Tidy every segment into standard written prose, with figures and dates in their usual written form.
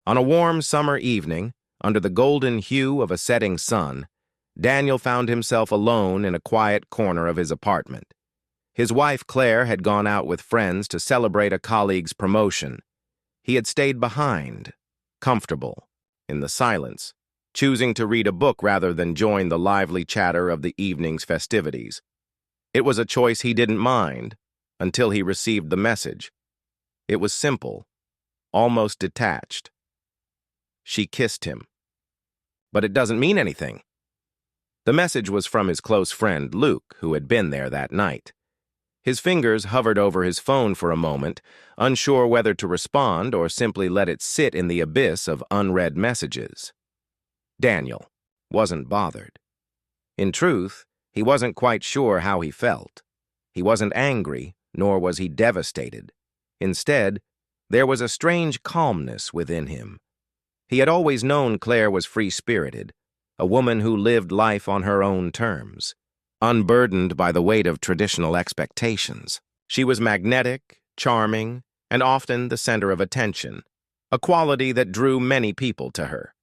On a warm summer evening, under the golden hue of a setting sun, Daniel found himself alone in a quiet corner of his apartment. His wife, Claire, had gone out with friends to celebrate a colleague's promotion. He had stayed behind, comfortable, in the silence, choosing to read a book rather than join the lively chatter of the evening's festivities. It was a choice he didn't mind until he received the message. It was simple, almost detached. She kissed him. But it doesn't mean anything. The message was from his close friend, Luke, who had been there that night. His fingers hovered over his phone for a moment, unsure whether to respond or simply let it sit in the abyss of unread messages. Daniel wasn't bothered. In truth, he wasn't quite sure how he felt. He wasn't angry, nor was he devastated. Instead, there was a strange calmness within him. He had always known Claire was free-spirited, a woman who lived life on her own terms, unburdened by the weight of traditional expectations. She was magnetic, charming, and often the center of attention, a quality that drew many people to her.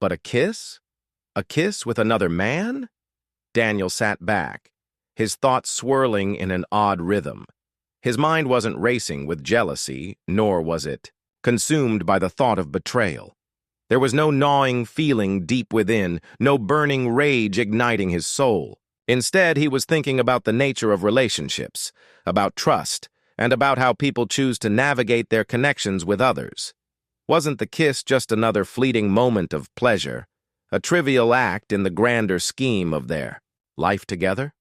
But a kiss? A kiss with another man? Daniel sat back, his thoughts swirling in an odd rhythm. His mind wasn't racing with jealousy, nor was it consumed by the thought of betrayal. There was no gnawing feeling deep within, no burning rage igniting his soul. Instead, he was thinking about the nature of relationships, about trust, and about how people choose to navigate their connections with others. Wasn't the kiss just another fleeting moment of pleasure, a trivial act in the grander scheme of their life together?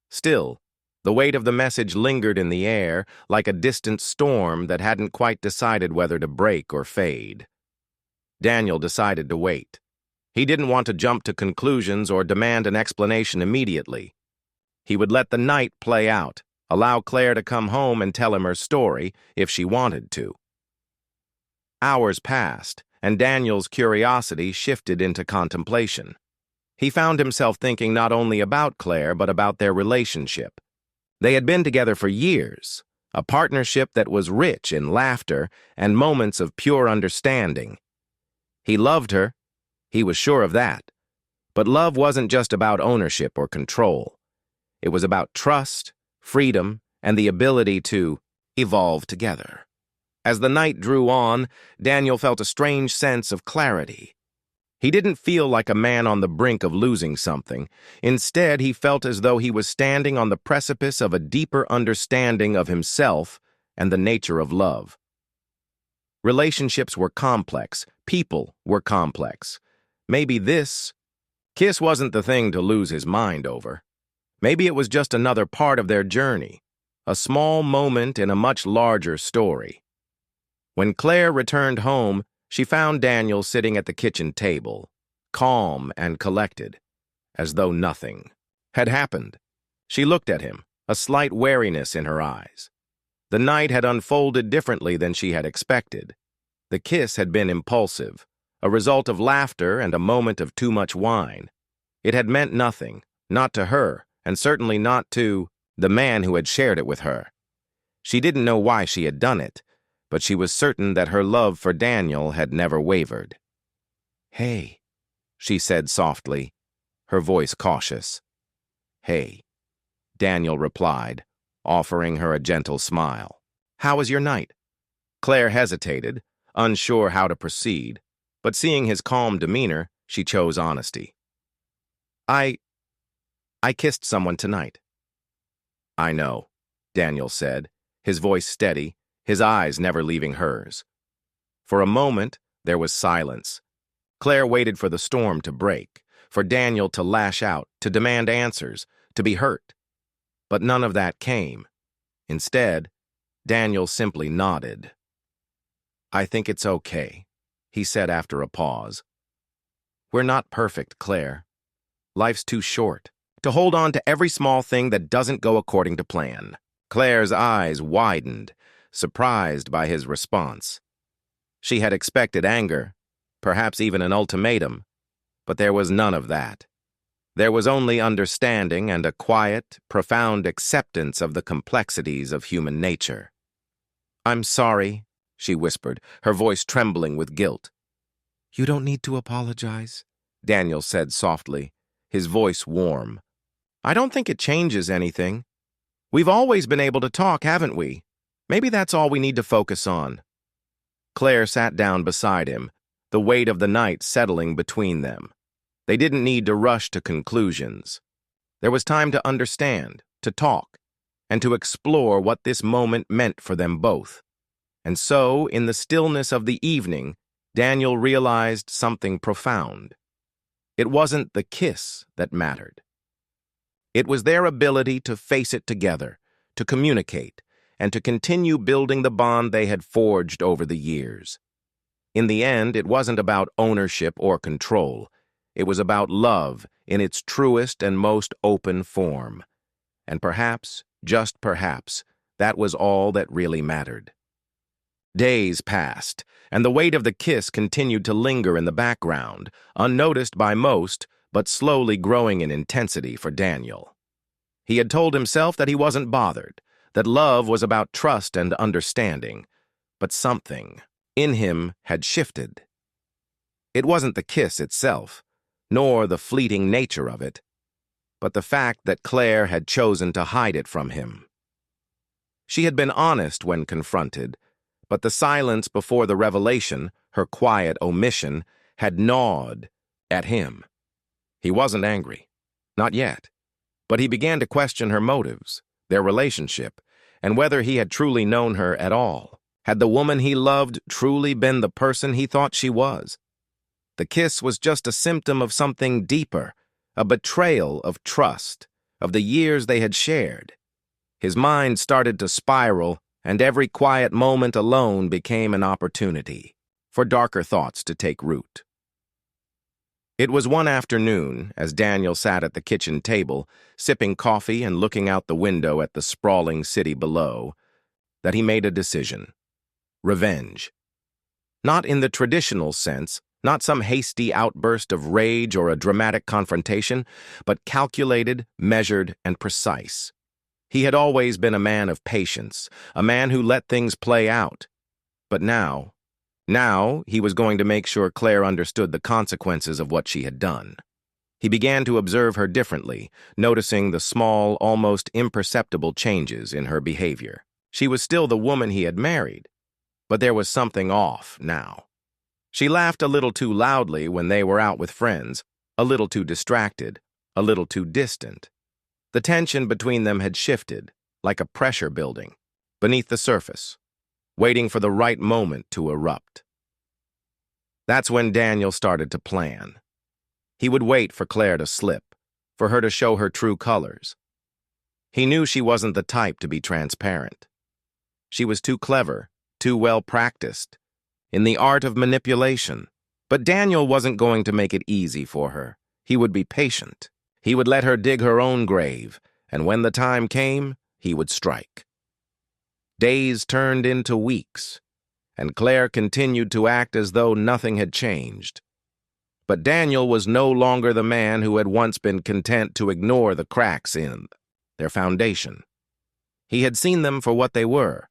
Still, the weight of the message lingered in the air like a distant storm that hadn't quite decided whether to break or fade. Daniel decided to wait. He didn't want to jump to conclusions or demand an explanation immediately. He would let the night play out, allow Claire to come home and tell him her story if she wanted to. Hours passed, and Daniel's curiosity shifted into contemplation. He found himself thinking not only about Claire, but about their relationship. They had been together for years, a partnership that was rich in laughter and moments of pure understanding. He loved her, he was sure of that. But love wasn't just about ownership or control. It was about trust, freedom, and the ability to evolve together. As the night drew on, Daniel felt a strange sense of clarity. He didn't feel like a man on the brink of losing something. Instead, he felt as though he was standing on the precipice of a deeper understanding of himself and the nature of love. Relationships were complex. People were complex. Maybe this kiss wasn't the thing to lose his mind over. Maybe it was just another part of their journey, a small moment in a much larger story. When Claire returned home, she found Daniel sitting at the kitchen table, calm and collected, as though nothing had happened. She looked at him, a slight wariness in her eyes. The night had unfolded differently than she had expected. The kiss had been impulsive, a result of laughter and a moment of too much wine. It had meant nothing, not to her, and certainly not to the man who had shared it with her. She didn't know why she had done it, but she was certain that her love for Daniel had never wavered. "Hey," she said softly, her voice cautious. "Hey," Daniel replied, offering her a gentle smile. "How was your night?" Claire hesitated, unsure how to proceed, but seeing his calm demeanor, she chose honesty. I kissed someone tonight." "I know," Daniel said, his voice steady, his eyes never leaving hers. For a moment, there was silence. Claire waited for the storm to break, for Daniel to lash out, to demand answers, to be hurt. But none of that came. Instead, Daniel simply nodded. "I think it's okay," he said after a pause. "We're not perfect, Claire. Life's too short to hold on to every small thing that doesn't go according to plan." Claire's eyes widened, surprised by his response. She had expected anger, perhaps even an ultimatum, but there was none of that. There was only understanding and a quiet, profound acceptance of the complexities of human nature. "I'm sorry," she whispered, her voice trembling with guilt. "You don't need to apologize," Daniel said softly, his voice warm. "I don't think it changes anything. We've always been able to talk, haven't we? Maybe that's all we need to focus on." Claire sat down beside him, the weight of the night settling between them. They didn't need to rush to conclusions. There was time to understand, to talk, and to explore what this moment meant for them both. And so, in the stillness of the evening, Daniel realized something profound. It wasn't the kiss that mattered. It was their ability to face it together, to communicate, and to continue building the bond they had forged over the years. In the end, it wasn't about ownership or control. It was about love in its truest and most open form. And perhaps, just perhaps, that was all that really mattered. Days passed, and the weight of the kiss continued to linger in the background, unnoticed by most, but slowly growing in intensity for Daniel. He had told himself that he wasn't bothered, that love was about trust and understanding, but something in him had shifted. It wasn't the kiss itself, nor the fleeting nature of it, but the fact that Claire had chosen to hide it from him. She had been honest when confronted, but the silence before the revelation, her quiet omission, had gnawed at him. He wasn't angry, not yet, but he began to question her motives, their relationship, and whether he had truly known her at all. Had the woman he loved truly been the person he thought she was? The kiss was just a symptom of something deeper, a betrayal of trust, of the years they had shared. His mind started to spiral, and every quiet moment alone became an opportunity for darker thoughts to take root. It was one afternoon, as Daniel sat at the kitchen table, sipping coffee and looking out the window at the sprawling city below, that he made a decision. Revenge. Not in the traditional sense, not some hasty outburst of rage or a dramatic confrontation, but calculated, measured, and precise. He had always been a man of patience, a man who let things play out. But now he was going to make sure Claire understood the consequences of what she had done. He began to observe her differently, noticing the small, almost imperceptible changes in her behavior. She was still the woman he had married, but there was something off now. She laughed a little too loudly when they were out with friends, a little too distracted, a little too distant. The tension between them had shifted, like a pressure building, beneath the surface, waiting for the right moment to erupt. That's when Daniel started to plan. He would wait for Claire to slip, for her to show her true colors. He knew she wasn't the type to be transparent. She was too clever, too well practiced, in the art of manipulation. But Daniel wasn't going to make it easy for her. He would be patient. He would let her dig her own grave, and when the time came, he would strike. Days turned into weeks, and Claire continued to act as though nothing had changed. But Daniel was no longer the man who had once been content to ignore the cracks in their foundation. He had seen them for what they were,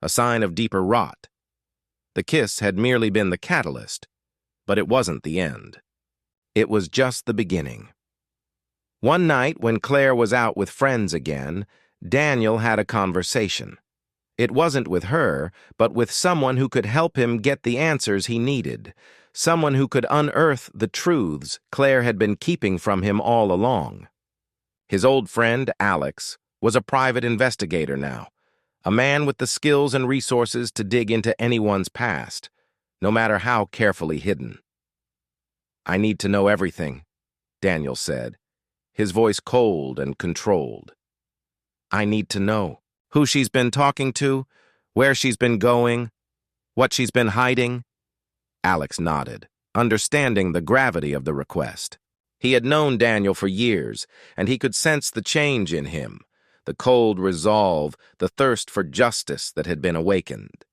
a sign of deeper rot. The kiss had merely been the catalyst, but it wasn't the end. It was just the beginning. One night, when Claire was out with friends again, Daniel had a conversation. It wasn't with her, but with someone who could help him get the answers he needed, someone who could unearth the truths Claire had been keeping from him all along. His old friend, Alex, was a private investigator now, a man with the skills and resources to dig into anyone's past, no matter how carefully hidden. "I need to know everything," Daniel said, his voice cold and controlled. "I need to know who she's been talking to, where she's been going, what she's been hiding." Alex nodded, understanding the gravity of the request. He had known Daniel for years, and he could sense the change in him, the cold resolve, the thirst for justice that had been awakened.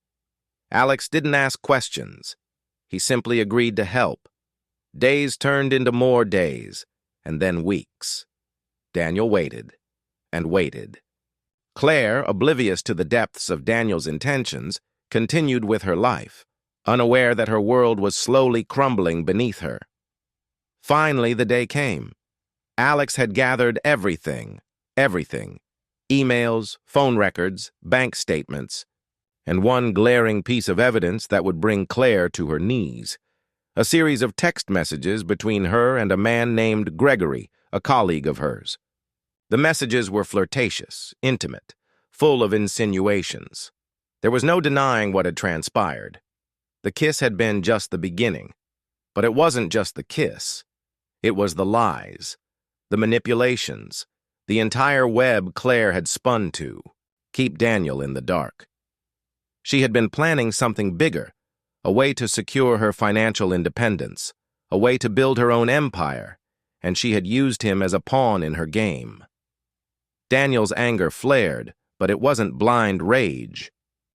Alex didn't ask questions. He simply agreed to help. Days turned into more days, and then weeks. Daniel waited and waited. Claire, oblivious to the depths of Daniel's intentions, continued with her life, unaware that her world was slowly crumbling beneath her. Finally, the day came. Alex had gathered everything. Emails, phone records, bank statements, and one glaring piece of evidence that would bring Claire to her knees. A series of text messages between her and a man named Gregory, a colleague of hers. The messages were flirtatious, intimate, full of insinuations. There was no denying what had transpired. The kiss had been just the beginning. But it wasn't just the kiss. It was the lies, the manipulations, the entire web Claire had spun to keep Daniel in the dark. She had been planning something bigger, a way to secure her financial independence, a way to build her own empire, and she had used him as a pawn in her game. Daniel's anger flared, but it wasn't blind rage.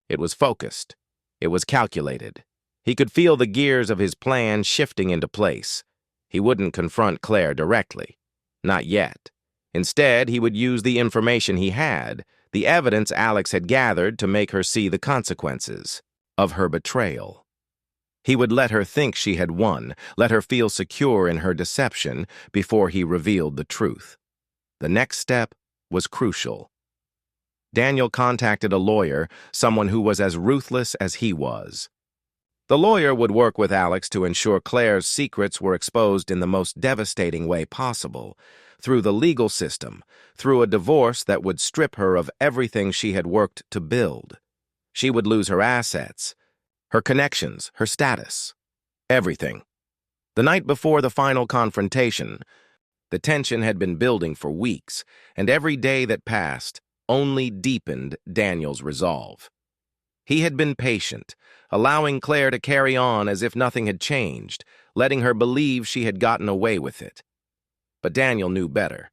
It was focused. It was calculated. He could feel the gears of his plan shifting into place. He wouldn't confront Claire directly. Not yet. Instead, he would use the information he had, the evidence Alex had gathered, to make her see the consequences of her betrayal. He would let her think she had won, let her feel secure in her deception before he revealed the truth. The next step was crucial. Daniel contacted a lawyer, someone who was as ruthless as he was. The lawyer would work with Alex to ensure Claire's secrets were exposed in the most devastating way possible, through the legal system, through a divorce that would strip her of everything she had worked to build. She would lose her assets, her connections, her status, everything. The night before the final confrontation, the tension had been building for weeks, and every day that passed only deepened Daniel's resolve. He had been patient, allowing Claire to carry on as if nothing had changed, letting her believe she had gotten away with it. But Daniel knew better.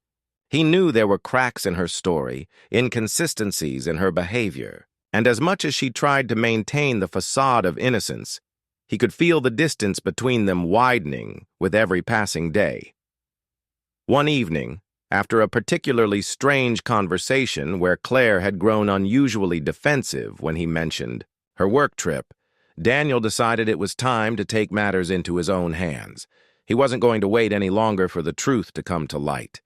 He knew there were cracks in her story, inconsistencies in her behavior, and as much as she tried to maintain the facade of innocence, he could feel the distance between them widening with every passing day. One evening, after a particularly strange conversation where Claire had grown unusually defensive when he mentioned her work trip, Daniel decided it was time to take matters into his own hands. He wasn't going to wait any longer for the truth to come to light.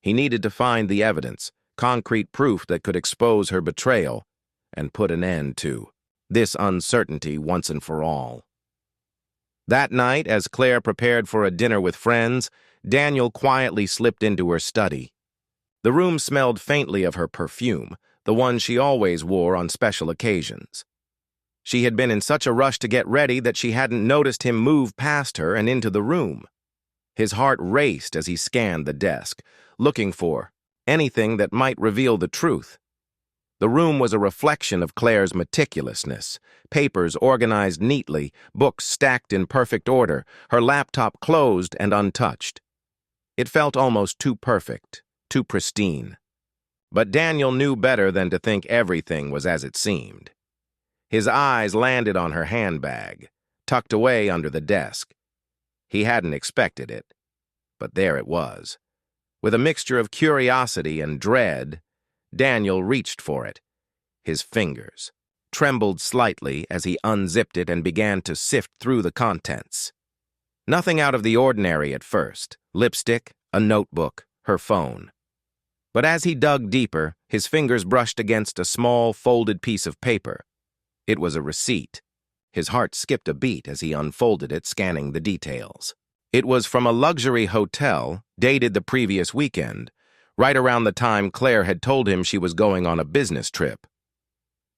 He needed to find the evidence, concrete proof that could expose her betrayal and put an end to this uncertainty once and for all. That night, as Claire prepared for a dinner with friends, Daniel quietly slipped into her study. The room smelled faintly of her perfume, the one she always wore on special occasions. She had been in such a rush to get ready that she hadn't noticed him move past her and into the room. His heart raced as he scanned the desk, looking for anything that might reveal the truth. The room was a reflection of Claire's meticulousness, papers organized neatly, books stacked in perfect order, her laptop closed and untouched. It felt almost too perfect, too pristine. But Daniel knew better than to think everything was as it seemed. His eyes landed on her handbag, tucked away under the desk. He hadn't expected it, but there it was. With a mixture of curiosity and dread, Daniel reached for it. His fingers trembled slightly as he unzipped it and began to sift through the contents. Nothing out of the ordinary at first. Lipstick, a notebook, her phone. But as he dug deeper, his fingers brushed against a small, folded piece of paper. It was a receipt. His heart skipped a beat as he unfolded it, scanning the details. It was from a luxury hotel, dated the previous weekend, right around the time Claire had told him she was going on a business trip.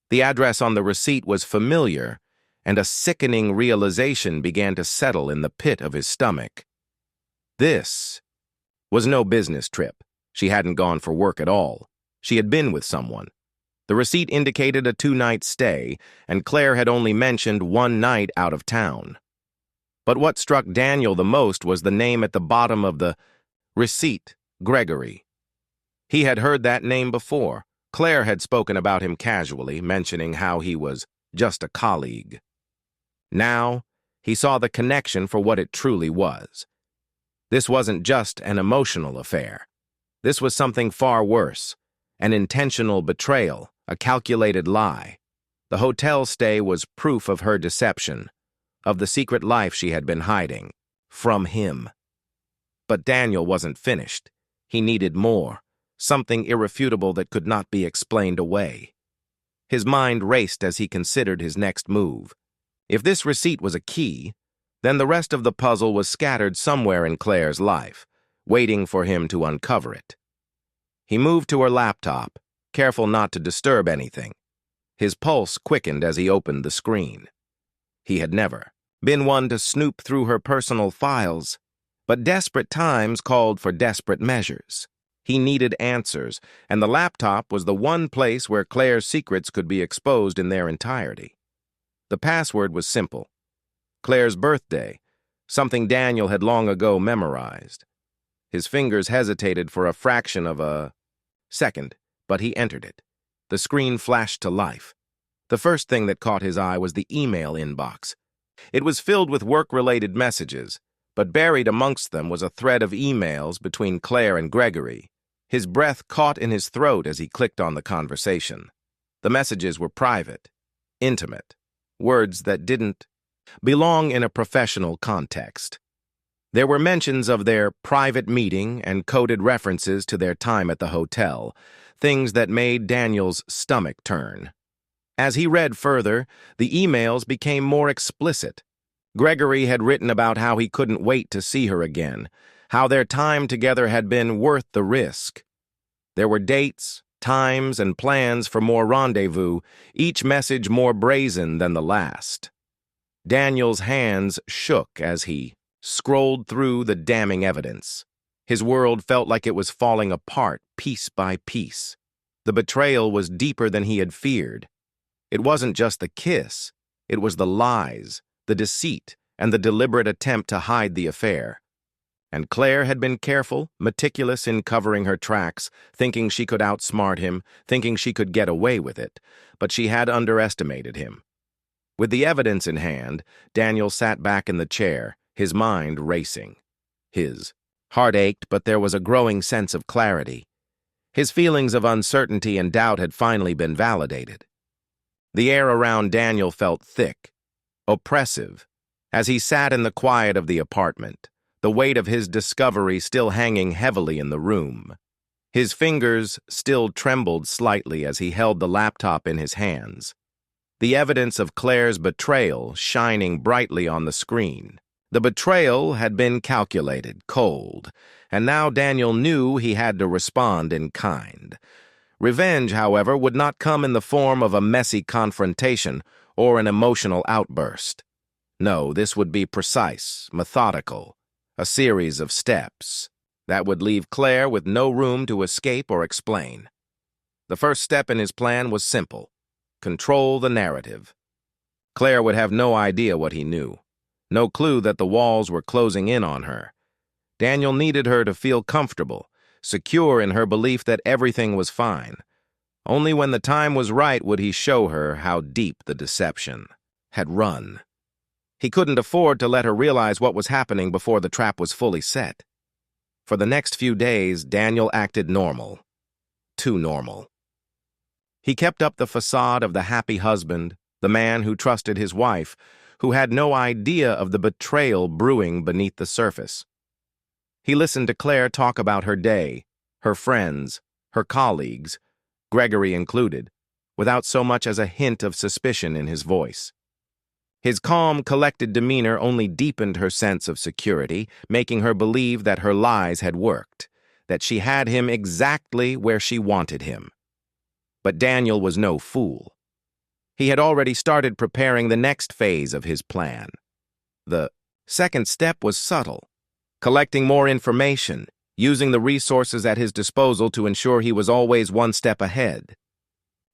The address on the receipt was familiar, and a sickening realization began to settle in the pit of his stomach. This was no business trip. She hadn't gone for work at all. She had been with someone. The receipt indicated a 2-night stay, and Claire had only mentioned one night out of town. But what struck Daniel the most was the name at the bottom of the receipt, Gregory. He had heard that name before. Claire had spoken about him casually, mentioning how he was just a colleague. Now, he saw the connection for what it truly was. This wasn't just an emotional affair. This was something far worse, an intentional betrayal, a calculated lie. The hotel stay was proof of her deception, of the secret life she had been hiding, from him. But Daniel wasn't finished. He needed more, something irrefutable that could not be explained away. His mind raced as he considered his next move. If this receipt was a key, then the rest of the puzzle was scattered somewhere in Claire's life, waiting for him to uncover it. He moved to her laptop, careful not to disturb anything. His pulse quickened as he opened the screen. He had never been one to snoop through her personal files, but desperate times called for desperate measures. He needed answers, and the laptop was the one place where Claire's secrets could be exposed in their entirety. The password was simple. Claire's birthday, something Daniel had long ago memorized. His fingers hesitated for a fraction of a second, but he entered it. The screen flashed to life. The first thing that caught his eye was the email inbox. It was filled with work-related messages, but buried amongst them was a thread of emails between Claire and Gregory. His breath caught in his throat as he clicked on the conversation. The messages were private, intimate, words that didn't belong in a professional context. There were mentions of their private meeting and coded references to their time at the hotel, things that made Daniel's stomach turn. As he read further, the emails became more explicit. Gregory had written about how he couldn't wait to see her again, how their time together had been worth the risk. There were dates, times, and plans for more rendezvous, each message more brazen than the last. Daniel's hands shook as he scrolled through the damning evidence. His world felt like it was falling apart piece by piece. The betrayal was deeper than he had feared. It wasn't just the kiss, it was the lies, the deceit, and the deliberate attempt to hide the affair. And Claire had been careful, meticulous in covering her tracks, thinking she could outsmart him, thinking she could get away with it, but she had underestimated him. With the evidence in hand, Daniel sat back in the chair, his mind racing. His heart ached, but there was a growing sense of clarity. His feelings of uncertainty and doubt had finally been validated. The air around Daniel felt thick, oppressive, as he sat in the quiet of the apartment, the weight of his discovery still hanging heavily in the room. His fingers still trembled slightly as he held the laptop in his hands. The evidence of Claire's betrayal shining brightly on the screen. The betrayal had been calculated, cold, and now Daniel knew he had to respond in kind. Revenge, however, would not come in the form of a messy confrontation or an emotional outburst. No, this would be precise, methodical, a series of steps that would leave Claire with no room to escape or explain. The first step in his plan was simple: control the narrative. Claire would have no idea what he knew, no clue that the walls were closing in on her. Daniel needed her to feel comfortable, secure in her belief that everything was fine. Only when the time was right would he show her how deep the deception had run. He couldn't afford to let her realize what was happening before the trap was fully set. For the next few days, Daniel acted normal. Too normal. He kept up the facade of the happy husband, the man who trusted his wife, who had no idea of the betrayal brewing beneath the surface. He listened to Claire talk about her day, her friends, her colleagues, Gregory included, without so much as a hint of suspicion in his voice. His calm, collected demeanor only deepened her sense of security, making her believe that her lies had worked, that she had him exactly where she wanted him. But Daniel was no fool. He had already started preparing the next phase of his plan. The second step was subtle: collecting more information, using the resources at his disposal to ensure he was always one step ahead.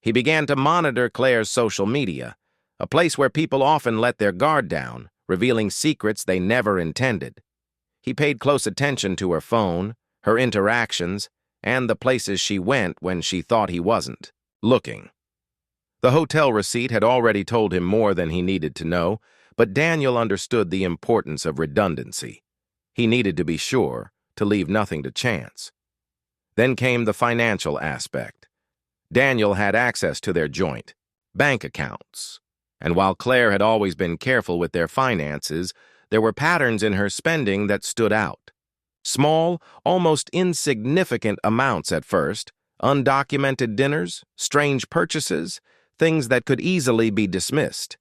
He began to monitor Claire's social media, a place where people often let their guard down, revealing secrets they never intended. He paid close attention to her phone, her interactions, and the places she went when she thought he wasn't looking. The hotel receipt had already told him more than he needed to know, but Daniel understood the importance of redundancy. He needed to be sure, to leave nothing to chance. Then came the financial aspect. Daniel had access to their joint, bank accounts. And while Claire had always been careful with their finances, there were patterns in her spending that stood out. Small, almost insignificant amounts at first, undocumented dinners, strange purchases, things that could easily be dismissed.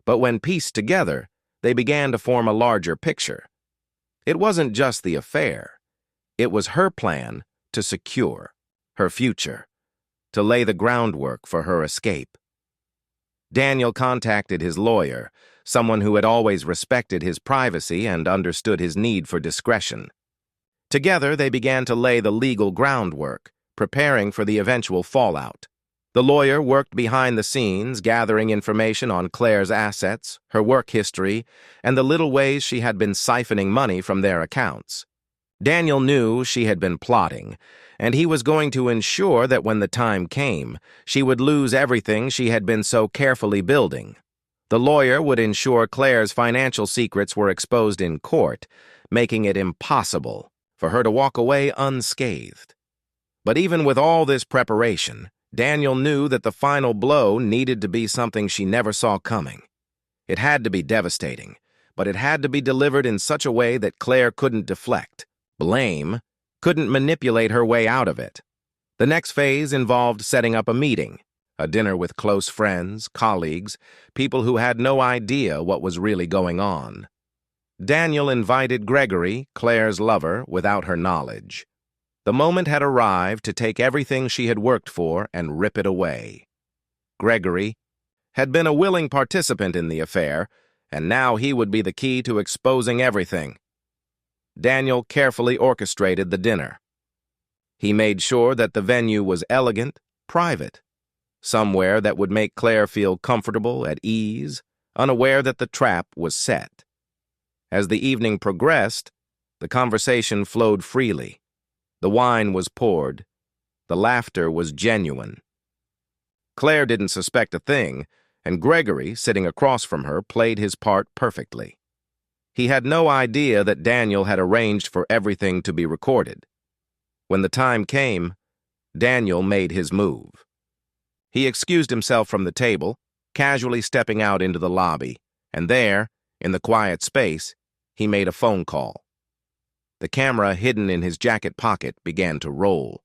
But when pieced together, they began to form a larger picture. It wasn't just the affair. It was her plan to secure her future, to lay the groundwork for her escape. Daniel contacted his lawyer, someone who had always respected his privacy and understood his need for discretion. Together, they began to lay the legal groundwork, preparing for the eventual fallout. The lawyer worked behind the scenes, gathering information on Claire's assets, her work history, and the little ways she had been siphoning money from their accounts. Daniel knew she had been plotting, and he was going to ensure that when the time came, she would lose everything she had been so carefully building. The lawyer would ensure Claire's financial secrets were exposed in court, making it impossible for her to walk away unscathed. But even with all this preparation, Daniel knew that the final blow needed to be something she never saw coming. It had to be devastating, but it had to be delivered in such a way that Claire couldn't deflect, blame, couldn't manipulate her way out of it. The next phase involved setting up a meeting, a dinner with close friends, colleagues, people who had no idea what was really going on. Daniel invited Gregory, Claire's lover, without her knowledge. The moment had arrived to take everything she had worked for and rip it away. Gregory had been a willing participant in the affair, and now he would be the key to exposing everything. Daniel carefully orchestrated the dinner. He made sure that the venue was elegant, private, somewhere that would make Claire feel comfortable, at ease, unaware that the trap was set. As the evening progressed, the conversation flowed freely. The wine was poured. The laughter was genuine. Claire didn't suspect a thing, and Gregory, sitting across from her, played his part perfectly. He had no idea that Daniel had arranged for everything to be recorded. When the time came, Daniel made his move. He excused himself from the table, casually stepping out into the lobby, and there, in the quiet space, he made a phone call. The camera hidden in his jacket pocket began to roll.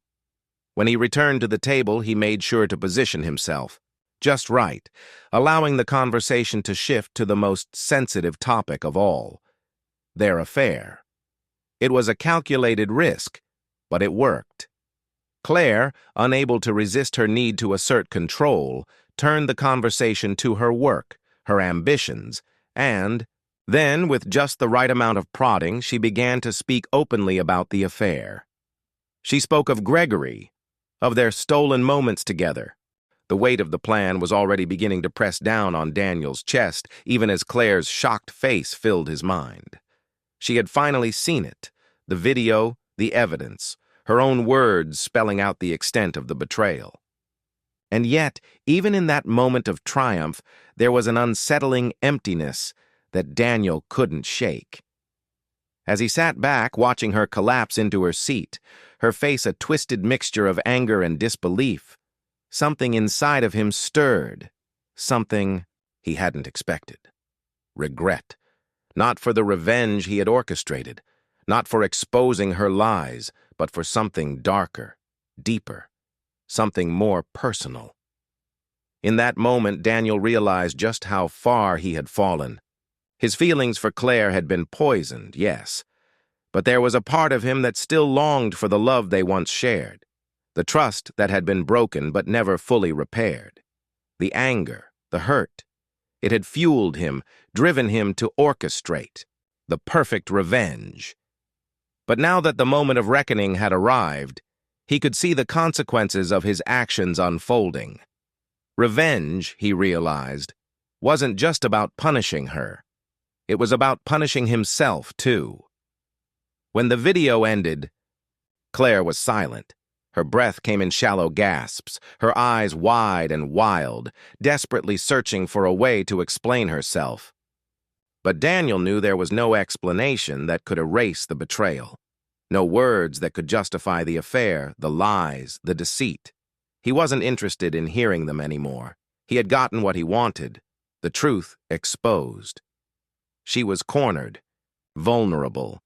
When he returned to the table, he made sure to position himself, just right, allowing the conversation to shift to the most sensitive topic of all, their affair. It was a calculated risk, but it worked. Claire, unable to resist her need to assert control, turned the conversation to her work, her ambitions, and then, with just the right amount of prodding, she began to speak openly about the affair. She spoke of Gregory, of their stolen moments together. The weight of the plan was already beginning to press down on Daniel's chest, even as Claire's shocked face filled his mind. She had finally seen it, the video, the evidence, her own words spelling out the extent of the betrayal. And yet, even in that moment of triumph, there was an unsettling emptiness that Daniel couldn't shake. As he sat back, watching her collapse into her seat, her face a twisted mixture of anger and disbelief, something inside of him stirred, something he hadn't expected. Regret, not for the revenge he had orchestrated, not for exposing her lies, but for something darker, deeper, something more personal. In that moment, Daniel realized just how far he had fallen. His feelings for Claire had been poisoned, yes, but there was a part of him that still longed for the love they once shared, the trust that had been broken but never fully repaired, the anger, the hurt. It had fueled him, driven him to orchestrate the perfect revenge. But now that the moment of reckoning had arrived, he could see the consequences of his actions unfolding. Revenge, he realized, wasn't just about punishing her. It was about punishing himself, too. When the video ended, Claire was silent. Her breath came in shallow gasps, her eyes wide and wild, desperately searching for a way to explain herself. But Daniel knew there was no explanation that could erase the betrayal. No words that could justify the affair, the lies, the deceit. He wasn't interested in hearing them anymore. He had gotten what he wanted, the truth exposed. She was cornered, vulnerable,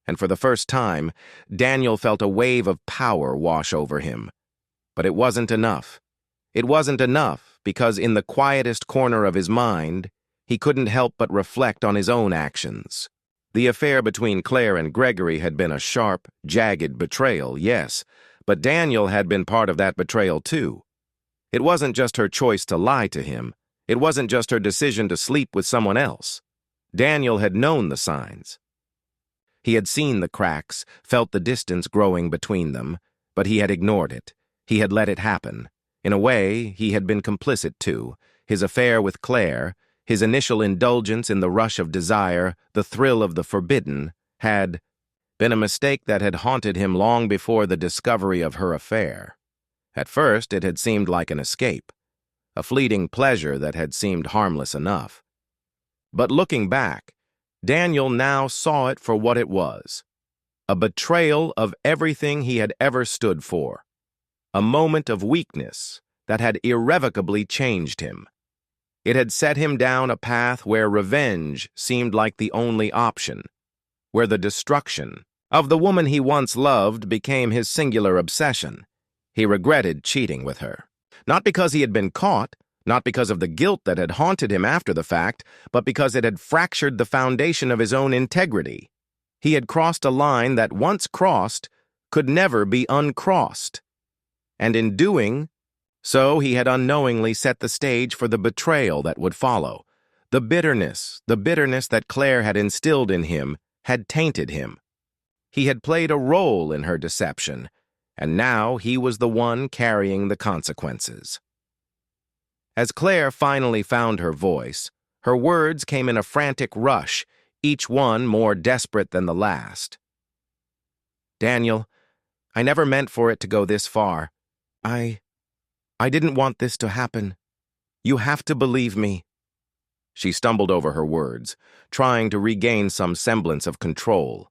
and for the first time, Daniel felt a wave of power wash over him. But it wasn't enough. It wasn't enough because in the quietest corner of his mind, he couldn't help but reflect on his own actions. The affair between Claire and Gregory had been a sharp, jagged betrayal, yes, but Daniel had been part of that betrayal too. It wasn't just her choice to lie to him. It wasn't just her decision to sleep with someone else. Daniel had known the signs. He had seen the cracks, felt the distance growing between them, but he had ignored it. He had let it happen. In a way, he had been complicit too. His affair with Claire, his initial indulgence in the rush of desire, the thrill of the forbidden, had been a mistake that had haunted him long before the discovery of her affair. At first, it had seemed like an escape, a fleeting pleasure that had seemed harmless enough. But looking back, Daniel now saw it for what it was, a betrayal of everything he had ever stood for, a moment of weakness that had irrevocably changed him. It had set him down a path where revenge seemed like the only option, where the destruction of the woman he once loved became his singular obsession. He regretted cheating with her, not because he had been caught, not because of the guilt that had haunted him after the fact, but because it had fractured the foundation of his own integrity. He had crossed a line that, once crossed, could never be uncrossed. And in doing so, he had unknowingly set the stage for the betrayal that would follow. The bitterness that Claire had instilled in him had tainted him. He had played a role in her deception, and now he was the one carrying the consequences. As Claire finally found her voice, her words came in a frantic rush, each one more desperate than the last. "Daniel, I never meant for it to go this far. I didn't want this to happen. You have to believe me." She stumbled over her words, trying to regain some semblance of control.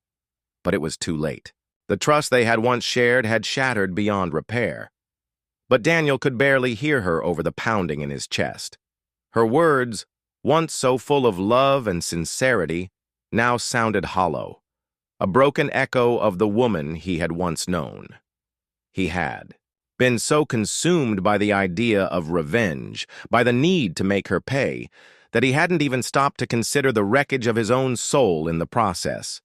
But it was too late. The trust they had once shared had shattered beyond repair. But Daniel could barely hear her over the pounding in his chest. Her words, once so full of love and sincerity, now sounded hollow, a broken echo of the woman he had once known. He had been so consumed by the idea of revenge, by the need to make her pay, that he hadn't even stopped to consider the wreckage of his own soul in the process.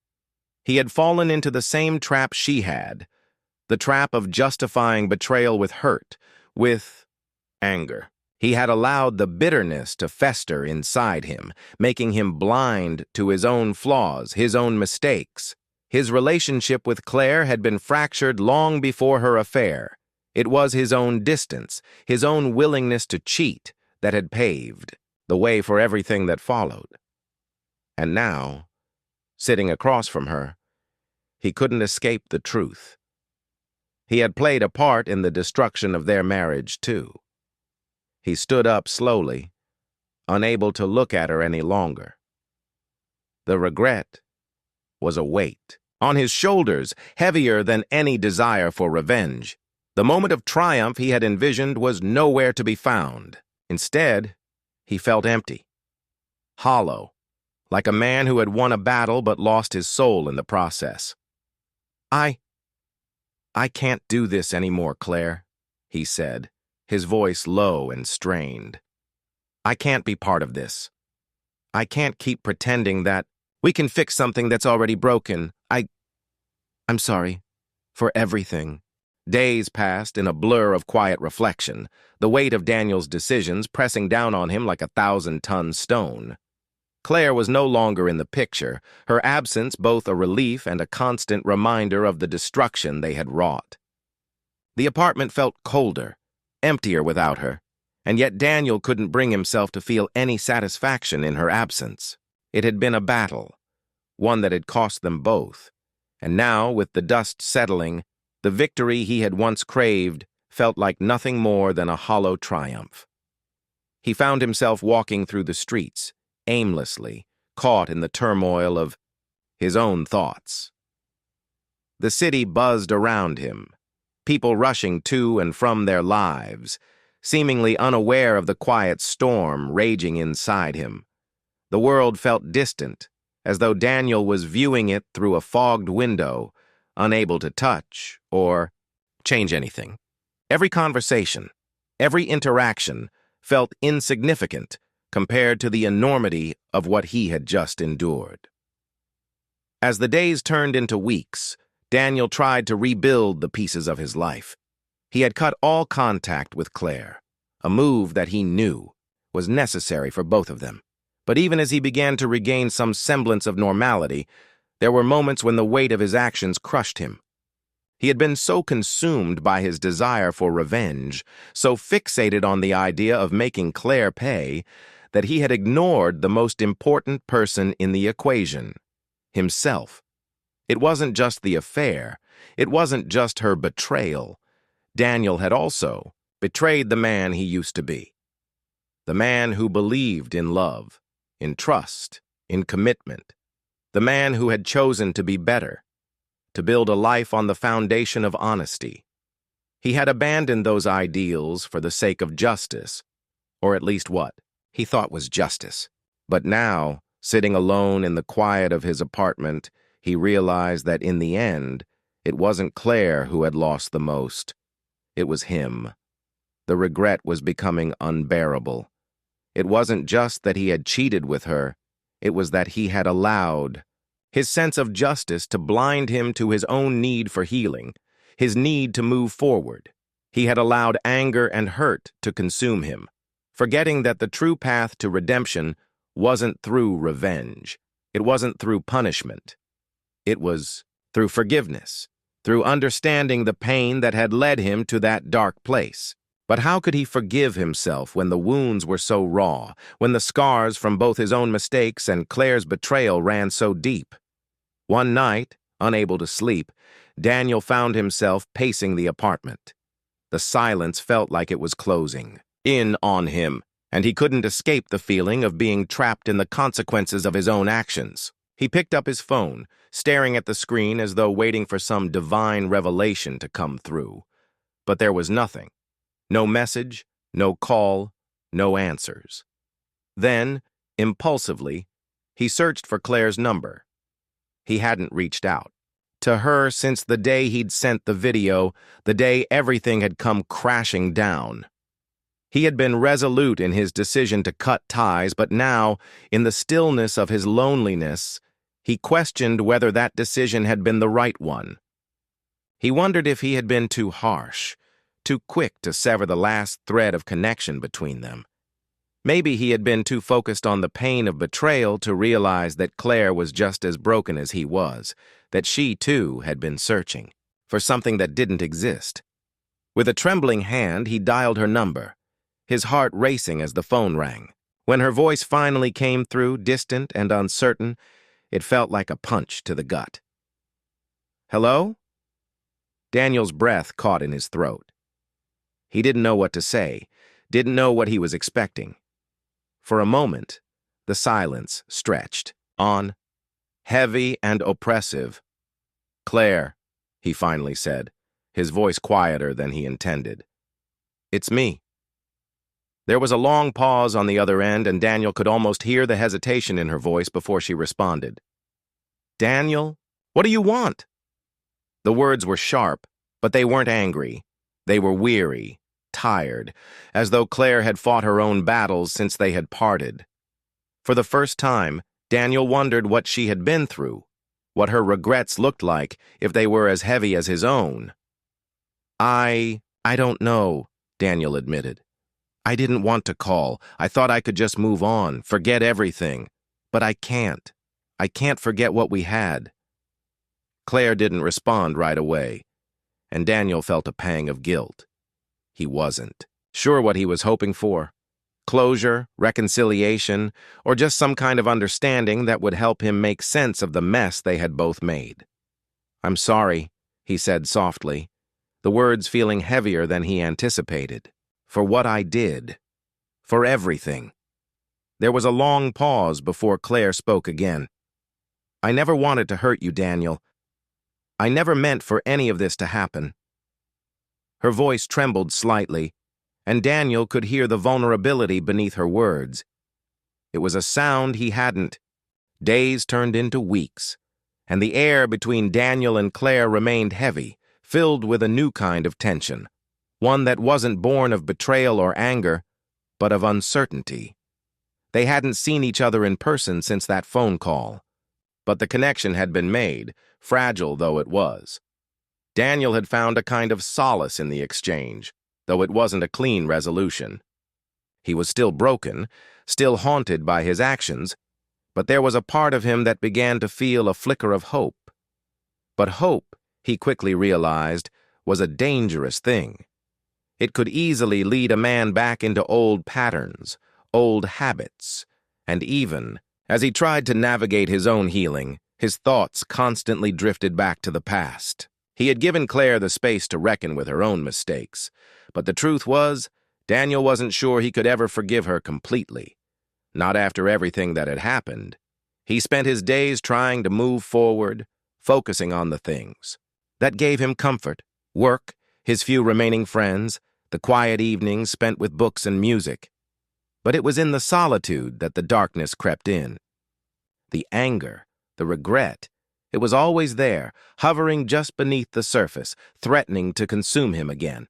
He had fallen into the same trap she had, the trap of justifying betrayal with hurt, with anger. He had allowed the bitterness to fester inside him, making him blind to his own flaws, his own mistakes. His relationship with Claire had been fractured long before her affair. It was his own distance, his own willingness to cheat, that had paved the way for everything that followed. And now, sitting across from her, he couldn't escape the truth. He had played a part in the destruction of their marriage, too. He stood up slowly, unable to look at her any longer. The regret was a weight on his shoulders, heavier than any desire for revenge. The moment of triumph he had envisioned was nowhere to be found. Instead, he felt empty, hollow, like a man who had won a battle but lost his soul in the process. I can't do this anymore, Claire," he said, his voice low and strained. "I can't be part of this. I can't keep pretending that we can fix something that's already broken. I'm sorry for everything." Days passed in a blur of quiet reflection, the weight of Daniel's decisions pressing down on him like a 1,000-ton stone. Claire was no longer in the picture, her absence both a relief and a constant reminder of the destruction they had wrought. The apartment felt colder, emptier without her, and yet Daniel couldn't bring himself to feel any satisfaction in her absence. It had been a battle, one that had cost them both, and now, with the dust settling, the victory he had once craved felt like nothing more than a hollow triumph. He found himself walking through the streets, aimlessly, caught in the turmoil of his own thoughts. The city buzzed around him, people rushing to and from their lives, seemingly unaware of the quiet storm raging inside him. The world felt distant, as though Daniel was viewing it through a fogged window, unable to touch or change anything. Every conversation, every interaction felt insignificant compared to the enormity of what he had just endured. As the days turned into weeks, Daniel tried to rebuild the pieces of his life. He had cut all contact with Claire, a move that he knew was necessary for both of them. But even as he began to regain some semblance of normality, there were moments when the weight of his actions crushed him. He had been so consumed by his desire for revenge, so fixated on the idea of making Claire pay, that he had ignored the most important person in the equation, himself. It wasn't just the affair. It wasn't just her betrayal. Daniel had also betrayed the man he used to be. The man who believed in love, in trust, in commitment. The man who had chosen to be better, to build a life on the foundation of honesty. He had abandoned those ideals for the sake of justice, or at least what he thought was justice. But now, sitting alone in the quiet of his apartment, he realized that in the end, it wasn't Claire who had lost the most. It was him. The regret was becoming unbearable. It wasn't just that he had cheated with her, it was that he had allowed his sense of justice to blind him to his own need for healing, his need to move forward. He had allowed anger and hurt to consume him, forgetting that the true path to redemption wasn't through revenge. It wasn't through punishment. It was through forgiveness, through understanding the pain that had led him to that dark place. But how could he forgive himself when the wounds were so raw, when the scars from both his own mistakes and Claire's betrayal ran so deep? One night, unable to sleep, Daniel found himself pacing the apartment. The silence felt like it was closing in on him, and he couldn't escape the feeling of being trapped in the consequences of his own actions. He picked up his phone, staring at the screen as though waiting for some divine revelation to come through. But there was nothing. No message, no call, no answers. Then, impulsively, he searched for Claire's number. He hadn't reached out to her since the day he'd sent the video, the day everything had come crashing down. He had been resolute in his decision to cut ties, but now, in the stillness of his loneliness, he questioned whether that decision had been the right one. He wondered if he had been too harsh, too quick to sever the last thread of connection between them. Maybe he had been too focused on the pain of betrayal to realize that Claire was just as broken as he was, that she, too, had been searching for something that didn't exist. With a trembling hand, he dialed her number, his heart racing as the phone rang. When her voice finally came through, distant and uncertain, it felt like a punch to the gut. "Hello?" Daniel's breath caught in his throat. He didn't know what to say, didn't know what he was expecting. For a moment, the silence stretched on, heavy and oppressive. "Claire," he finally said, his voice quieter than he intended. "It's me." There was a long pause on the other end, and Daniel could almost hear the hesitation in her voice before she responded. "Daniel, what do you want?" The words were sharp, but they weren't angry. They were weary, tired, as though Claire had fought her own battles since they had parted. For the first time, Daniel wondered what she had been through, what her regrets looked like if they were as heavy as his own. I don't know," Daniel admitted. "I didn't want to call. I thought I could just move on, forget everything. But I can't. I can't forget what we had." Claire didn't respond right away, and Daniel felt a pang of guilt. He wasn't sure what he was hoping for. Closure, reconciliation, or just some kind of understanding that would help him make sense of the mess they had both made. "I'm sorry," he said softly, the words feeling heavier than he anticipated. "For what I did. For everything." There was a long pause before Claire spoke again. "I never wanted to hurt you, Daniel. I never meant for any of this to happen." Her voice trembled slightly, and Daniel could hear the vulnerability beneath her words. It was a sound he hadn't. Days turned into weeks, and the air between Daniel and Claire remained heavy, filled with a new kind of tension, one that wasn't born of betrayal or anger, but of uncertainty. They hadn't seen each other in person since that phone call, but the connection had been made, fragile though it was. Daniel had found a kind of solace in the exchange, though it wasn't a clean resolution. He was still broken, still haunted by his actions, but there was a part of him that began to feel a flicker of hope. But hope, he quickly realized, was a dangerous thing. It could easily lead a man back into old patterns, old habits, and even, as he tried to navigate his own healing, his thoughts constantly drifted back to the past. He had given Claire the space to reckon with her own mistakes, but the truth was, Daniel wasn't sure he could ever forgive her completely. Not after everything that had happened. He spent his days trying to move forward, focusing on the things that gave him comfort: work, his few remaining friends, the quiet evenings spent with books and music. But it was in the solitude that the darkness crept in. The anger, the regret, it was always there, hovering just beneath the surface, threatening to consume him again.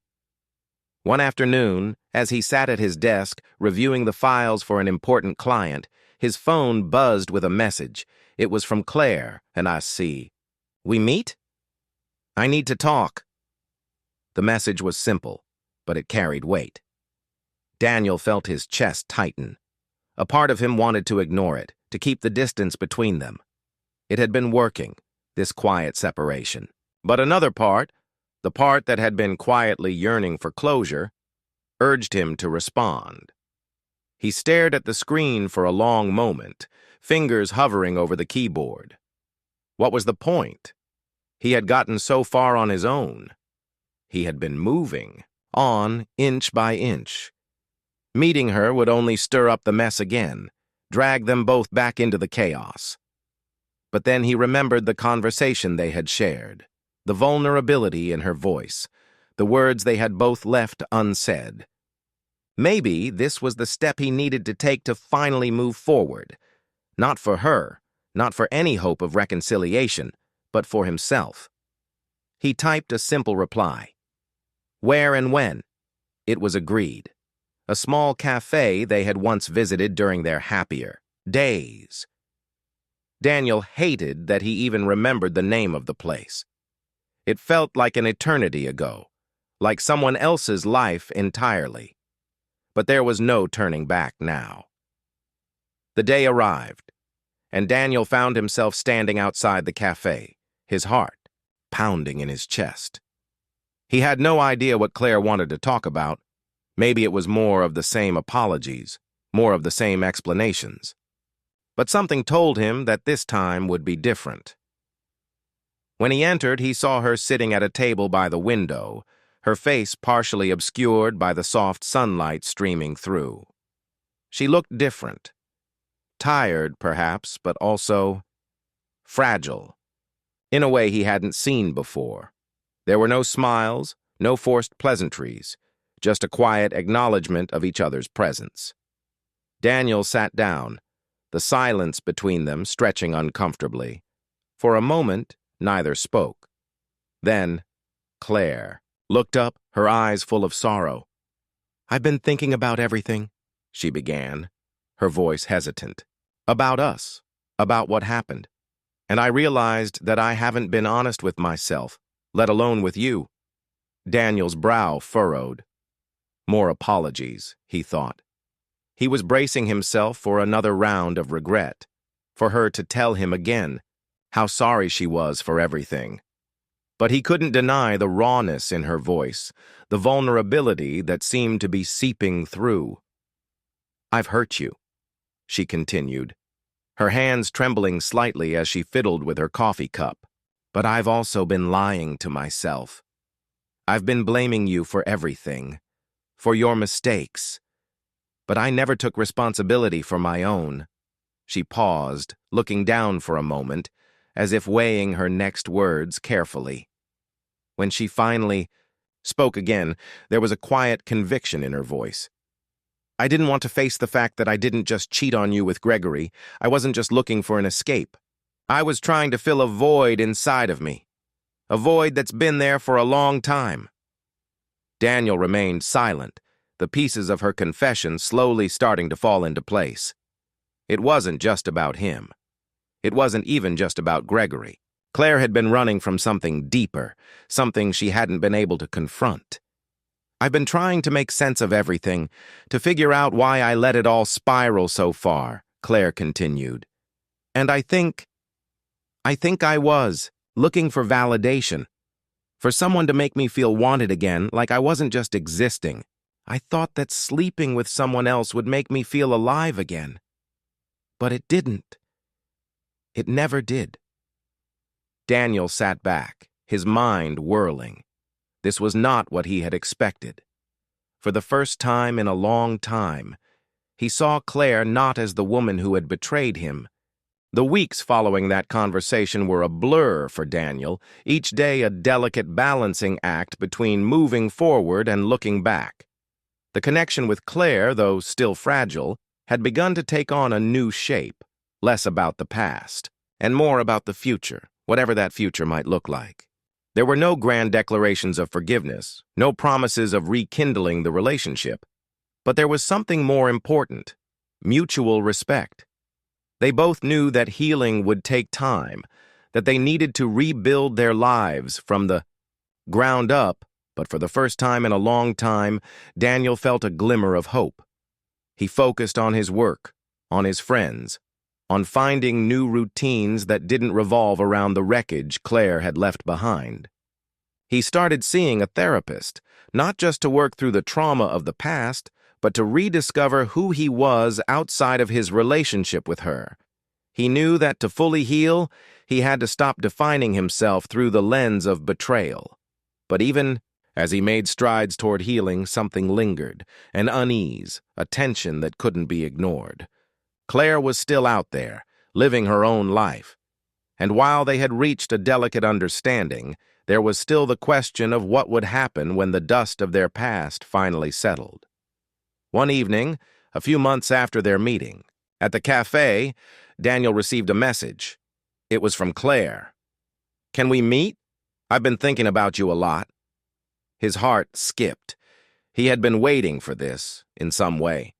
One afternoon, as he sat at his desk, reviewing the files for an important client, his phone buzzed with a message. It was from Claire, and I see. "We meet? I need to talk." The message was simple, but it carried weight. Daniel felt his chest tighten. A part of him wanted to ignore it, to keep the distance between them. It had been working, this quiet separation. But another part, the part that had been quietly yearning for closure, urged him to respond. He stared at the screen for a long moment, fingers hovering over the keyboard. What was the point? He had gotten so far on his own. He had been moving, on inch by inch. Meeting her would only stir up the mess again, drag them both back into the chaos. But then he remembered the conversation they had shared, the vulnerability in her voice, the words they had both left unsaid. Maybe this was the step he needed to take to finally move forward, not for her, not for any hope of reconciliation, but for himself. He typed a simple reply. Where and when? It was agreed. A small cafe they had once visited during their happier days. Daniel hated that he even remembered the name of the place. It felt like an eternity ago, like someone else's life entirely. But there was no turning back now. The day arrived, and Daniel found himself standing outside the cafe, his heart pounding in his chest. He had no idea what Claire wanted to talk about. Maybe it was more of the same apologies, more of the same explanations. But something told him that this time would be different. When he entered, he saw her sitting at a table by the window, her face partially obscured by the soft sunlight streaming through. She looked different. Tired, perhaps, but also fragile, in a way he hadn't seen before. There were no smiles, no forced pleasantries, just a quiet acknowledgement of each other's presence. Daniel sat down, the silence between them stretching uncomfortably. For a moment, neither spoke. Then, Claire looked up, her eyes full of sorrow. "I've been thinking about everything," she began, her voice hesitant. "About us, about what happened. And I realized that I haven't been honest with myself, let alone with you." Daniel's brow furrowed. More apologies, he thought. He was bracing himself for another round of regret, for her to tell him again how sorry she was for everything. But he couldn't deny the rawness in her voice, the vulnerability that seemed to be seeping through. "I've hurt you," she continued, her hands trembling slightly as she fiddled with her coffee cup. "But I've also been lying to myself. I've been blaming you for everything, for your mistakes. But I never took responsibility for my own." She paused, looking down for a moment, as if weighing her next words carefully. When she finally spoke again. There was a quiet conviction in her voice. I didn't want to face the fact that I didn't just cheat on you with Gregory. I wasn't just looking for an escape. I was trying to fill a void inside of me. A void that's been there for a long time. Daniel remained silent, the pieces of her confession slowly starting to fall into place. It wasn't just about him. It wasn't even just about Gregory. Claire had been running from something deeper, something she hadn't been able to confront. I've been trying to make sense of everything, to figure out why I let it all spiral so far, Claire continued. And I think I was looking for validation, for someone to make me feel wanted again, like I wasn't just existing. I thought that sleeping with someone else would make me feel alive again. But it didn't. It never did. Daniel sat back, his mind whirling. This was not what he had expected. For the first time in a long time, he saw Claire not as the woman who had betrayed him. The weeks following that conversation were a blur for Daniel, each day a delicate balancing act between moving forward and looking back. The connection with Claire, though still fragile, had begun to take on a new shape, less about the past, and more about the future, whatever that future might look like. There were no grand declarations of forgiveness, no promises of rekindling the relationship, but there was something more important: mutual respect. They both knew that healing would take time, that they needed to rebuild their lives from the ground up, but for the first time in a long time, Daniel felt a glimmer of hope. He focused on his work, on his friends, on finding new routines that didn't revolve around the wreckage Claire had left behind. He started seeing a therapist, not just to work through the trauma of the past, but to rediscover who he was outside of his relationship with her. He knew that to fully heal, he had to stop defining himself through the lens of betrayal. But even as he made strides toward healing, something lingered, an unease, a tension that couldn't be ignored. Claire was still out there, living her own life. And while they had reached a delicate understanding, there was still the question of what would happen when the dust of their past finally settled. One evening, a few months after their meeting, at the cafe, Daniel received a message. It was from Claire. "Can we meet? I've been thinking about you a lot." His heart skipped. He had been waiting for this, in some way.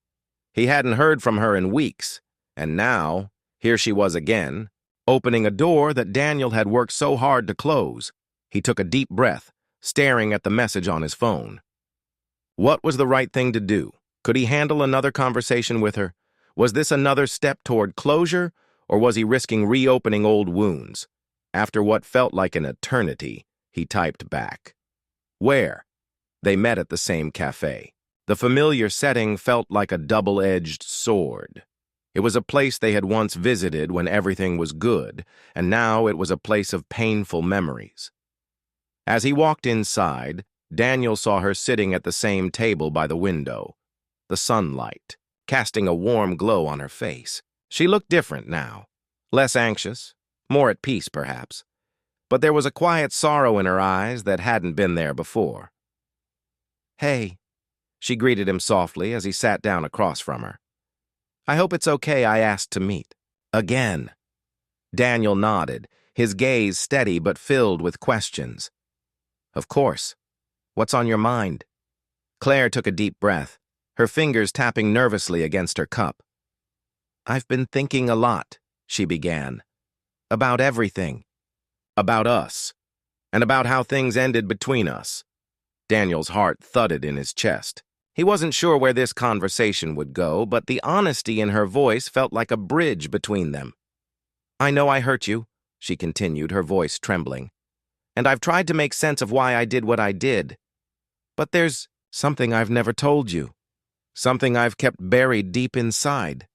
He hadn't heard from her in weeks, and now, here she was again, opening a door that Daniel had worked so hard to close. He took a deep breath, staring at the message on his phone. What was the right thing to do? Could he handle another conversation with her? Was this another step toward closure, or was he risking reopening old wounds? After what felt like an eternity, he typed back. Where? They met at the same cafe. The familiar setting felt like a double-edged sword. It was a place they had once visited when everything was good, and now it was a place of painful memories. As he walked inside, Daniel saw her sitting at the same table by the window, the sunlight casting a warm glow on her face. She looked different now, less anxious, more at peace perhaps, but there was a quiet sorrow in her eyes that hadn't been there before. "Hey," she greeted him softly as he sat down across from her. "I hope it's okay I asked to meet." Again. Daniel nodded, his gaze steady but filled with questions. "Of course. What's on your mind?" Claire took a deep breath, her fingers tapping nervously against her cup. "I've been thinking a lot," she began. "About everything. About us. And about how things ended between us." Daniel's heart thudded in his chest. He wasn't sure where this conversation would go, but the honesty in her voice felt like a bridge between them. "I know I hurt you," she continued, her voice trembling. "And I've tried to make sense of why I did what I did. But there's something I've never told you. Something I've kept buried deep inside."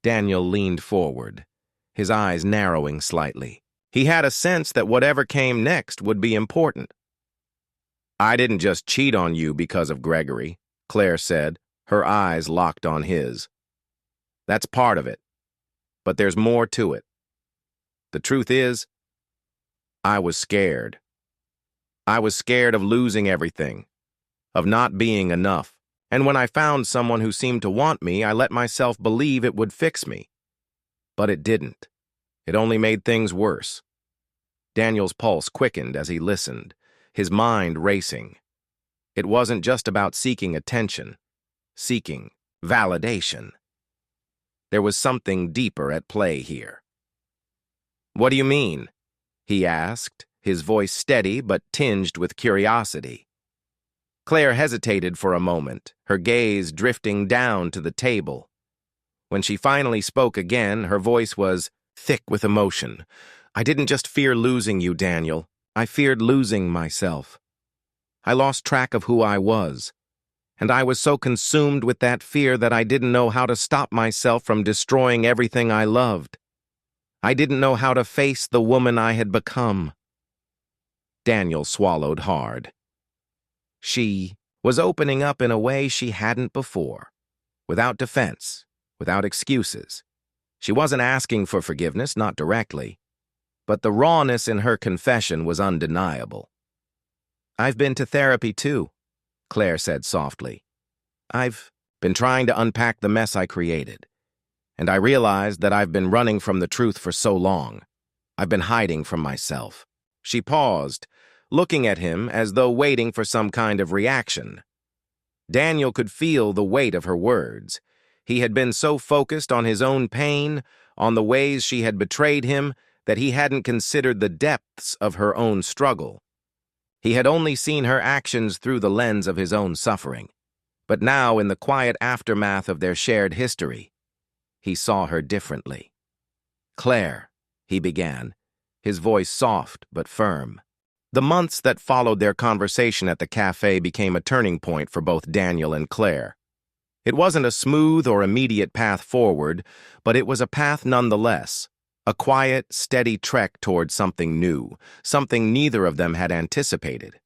Daniel leaned forward, his eyes narrowing slightly. He had a sense that whatever came next would be important. "I didn't just cheat on you because of Gregory," Claire said, her eyes locked on his. "That's part of it. But there's more to it. The truth is, I was scared." I was scared of losing everything, of not being enough. And when I found someone who seemed to want me, I let myself believe it would fix me. But it didn't. It only made things worse. Daniel's pulse quickened as he listened, his mind racing. It wasn't just about seeking attention, seeking validation. There was something deeper at play here. "What do you mean?" he asked, his voice steady but tinged with curiosity. Claire hesitated for a moment, her gaze drifting down to the table. When she finally spoke again, her voice was thick with emotion. "I didn't just fear losing you, Daniel. I feared losing myself. I lost track of who I was, and I was so consumed with that fear that I didn't know how to stop myself from destroying everything I loved. I didn't know how to face the woman I had become." Daniel swallowed hard. She was opening up in a way she hadn't before, without defense, without excuses. She wasn't asking for forgiveness, not directly, but the rawness in her confession was undeniable. "I've been to therapy too," Claire said softly. "I've been trying to unpack the mess I created, and I realized that I've been running from the truth for so long. I've been hiding from myself." She paused, looking at him as though waiting for some kind of reaction. Daniel could feel the weight of her words. He had been so focused on his own pain, on the ways she had betrayed him, that he hadn't considered the depths of her own struggle. He had only seen her actions through the lens of his own suffering. But now, in the quiet aftermath of their shared history, he saw her differently. "Claire," he began, his voice soft but firm. The months that followed their conversation at the cafe became a turning point for both Daniel and Claire. It wasn't a smooth or immediate path forward, but it was a path nonetheless, a quiet, steady trek toward something new, something neither of them had anticipated.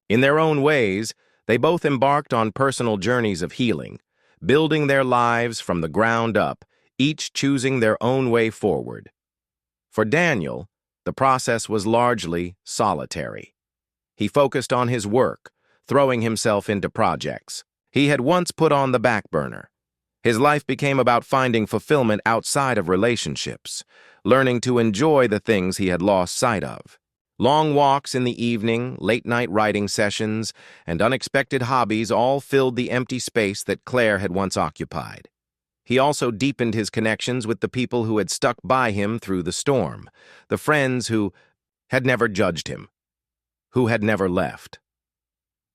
In their own ways, they both embarked on personal journeys of healing, building their lives from the ground up, each choosing their own way forward. For Daniel, the process was largely solitary. He focused on his work, throwing himself into projects he had once put on the back burner. His life became about finding fulfillment outside of relationships, learning to enjoy the things he had lost sight of. Long walks in the evening, late-night writing sessions, and unexpected hobbies all filled the empty space that Claire had once occupied. He also deepened his connections with the people who had stuck by him through the storm, the friends who had never judged him, who had never left.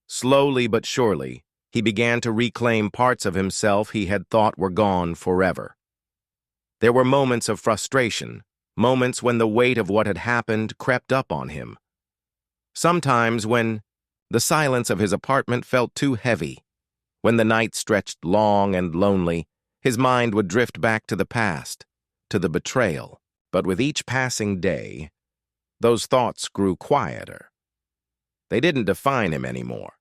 Slowly but surely, he began to reclaim parts of himself he had thought were gone forever. There were moments of frustration, moments when the weight of what had happened crept up on him. Sometimes when the silence of his apartment felt too heavy, when the night stretched long and lonely, his mind would drift back to the past, to the betrayal. But with each passing day, those thoughts grew quieter. They didn't define him anymore.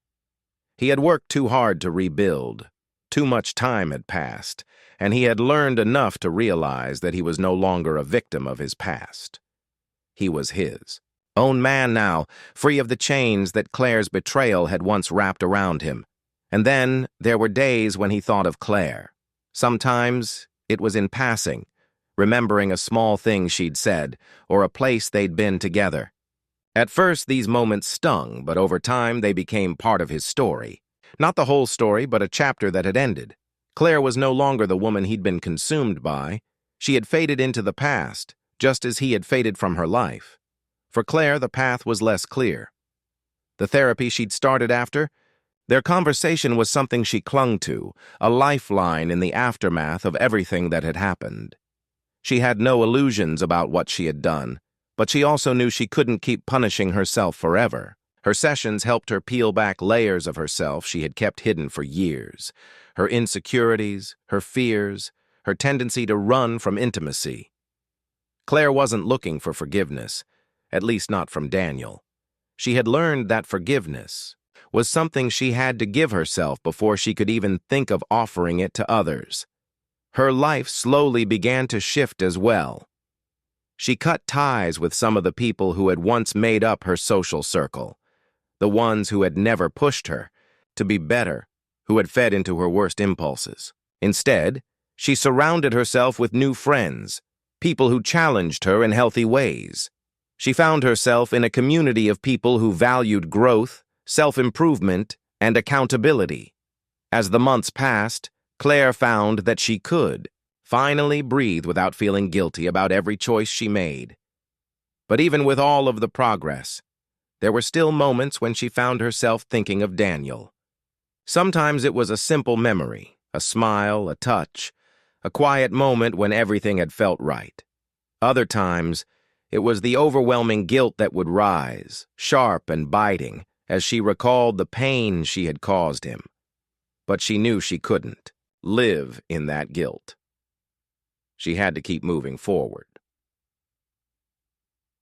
He had worked too hard to rebuild. Too much time had passed, and he had learned enough to realize that he was no longer a victim of his past. He was his own man now, free of the chains that Claire's betrayal had once wrapped around him. And then there were days when he thought of Claire. Sometimes it was in passing, remembering a small thing she'd said, or a place they'd been together. At first, these moments stung, but over time they became part of his story. Not the whole story, but a chapter that had ended. Claire was no longer the woman he'd been consumed by. She had faded into the past, just as he had faded from her life. For Claire, the path was less clear. The therapy she'd started after, their conversation was something she clung to, a lifeline in the aftermath of everything that had happened. She had no illusions about what she had done, but she also knew she couldn't keep punishing herself forever. Her sessions helped her peel back layers of herself she had kept hidden for years. Her insecurities, her fears, her tendency to run from intimacy. Claire wasn't looking for forgiveness, at least not from Daniel. She had learned that forgiveness was something she had to give herself before she could even think of offering it to others. Her life slowly began to shift as well. She cut ties with some of the people who had once made up her social circle, the ones who had never pushed her to be better, who had fed into her worst impulses. Instead, she surrounded herself with new friends, people who challenged her in healthy ways. She found herself in a community of people who valued growth, self-improvement, and accountability. As the months passed, Claire found that she could finally breathe without feeling guilty about every choice she made. But even with all of the progress, there were still moments when she found herself thinking of Daniel. Sometimes it was a simple memory, a smile, a touch, a quiet moment when everything had felt right. Other times, it was the overwhelming guilt that would rise, sharp and biting, as she recalled the pain she had caused him. But she knew she couldn't live in that guilt. She had to keep moving forward.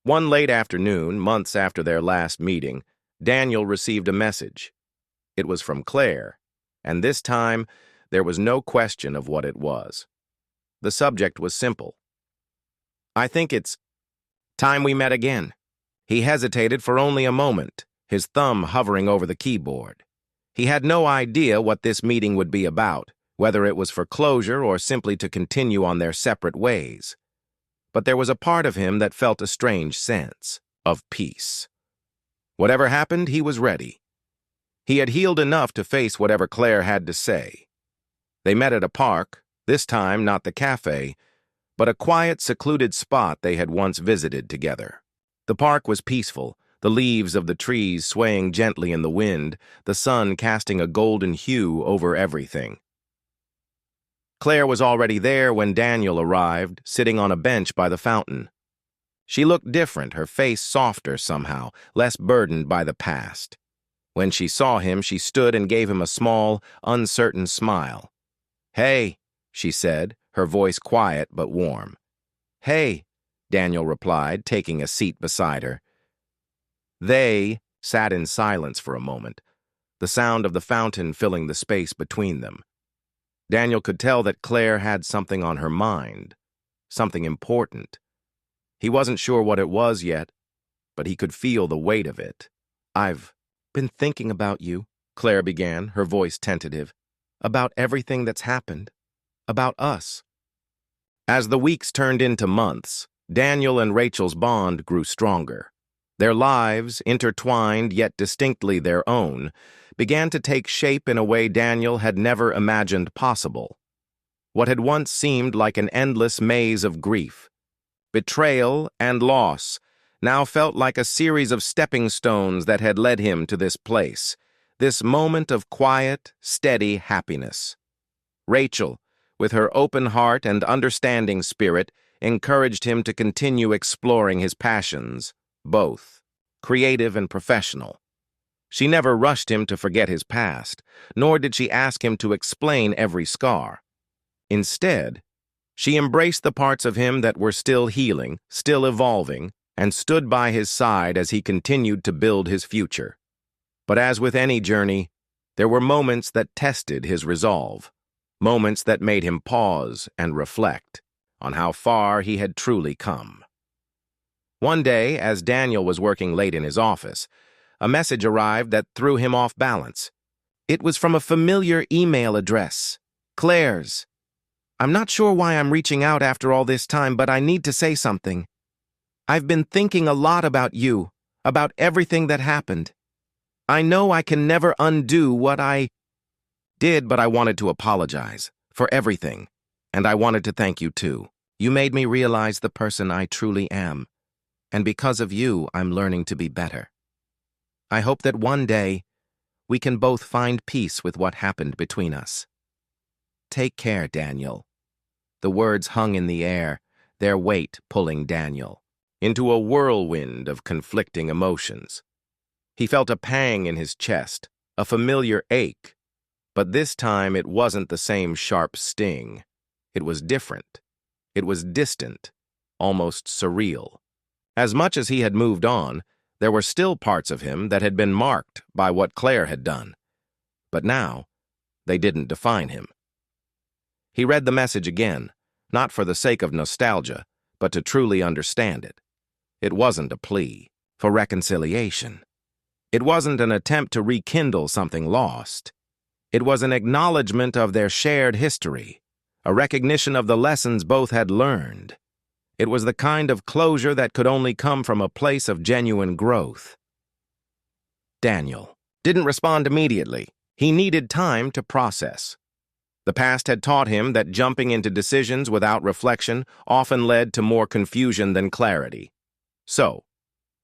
One late afternoon, months after their last meeting, Daniel received a message. It was from Claire, and this time there was no question of what it was. The subject was simple. "I think it's time we met again." He hesitated for only a moment, his thumb hovering over the keyboard. He had no idea what this meeting would be about, whether it was for closure or simply to continue on their separate ways. But there was a part of him that felt a strange sense of peace. Whatever happened, he was ready. He had healed enough to face whatever Claire had to say. They met at a park, this time not the cafe, but a quiet, secluded spot they had once visited together. The park was peaceful, the leaves of the trees swaying gently in the wind, the sun casting a golden hue over everything. Claire was already there when Daniel arrived, sitting on a bench by the fountain. She looked different, her face softer somehow, less burdened by the past. When she saw him, she stood and gave him a small, uncertain smile. "Hey," she said, her voice quiet but warm. "Hey," Daniel replied, taking a seat beside her. They sat in silence for a moment, the sound of the fountain filling the space between them. Daniel could tell that Claire had something on her mind, something important. He wasn't sure what it was yet, but he could feel the weight of it. "I've been thinking about you," Claire began, her voice tentative, "about everything that's happened, about us." As the weeks turned into months, Daniel and Rachel's bond grew stronger. Their lives, intertwined yet distinctly their own, began to take shape in a way Daniel had never imagined possible. What had once seemed like an endless maze of grief, betrayal, and loss now felt like a series of stepping stones that had led him to this place, this moment of quiet, steady happiness. Rachel, with her open heart and understanding spirit, encouraged him to continue exploring his passions, both creative and professional. She never rushed him to forget his past, nor did she ask him to explain every scar. Instead, she embraced the parts of him that were still healing, still evolving, and stood by his side as he continued to build his future. But as with any journey, there were moments that tested his resolve, moments that made him pause and reflect on how far he had truly come. One day, as Daniel was working late in his office, a message arrived that threw him off balance. It was from a familiar email address, Claire's. "I'm not sure why I'm reaching out after all this time, but I need to say something. I've been thinking a lot about you, about everything that happened. I know I can never undo what I did, but I wanted to apologize for everything, and I wanted to thank you too. You made me realize the person I truly am, and because of you, I'm learning to be better. I hope that one day we can both find peace with what happened between us. Take care, Daniel." The words hung in the air, their weight pulling Daniel into a whirlwind of conflicting emotions. He felt a pang in his chest, a familiar ache, but this time it wasn't the same sharp sting. It was different. It was distant, almost surreal. As much as he had moved on, there were still parts of him that had been marked by what Claire had done. But now, they didn't define him. He read the message again, not for the sake of nostalgia, but to truly understand it. It wasn't a plea for reconciliation. It wasn't an attempt to rekindle something lost. It was an acknowledgement of their shared history, a recognition of the lessons both had learned. It was the kind of closure that could only come from a place of genuine growth. Daniel didn't respond immediately. He needed time to process. The past had taught him that jumping into decisions without reflection often led to more confusion than clarity. So,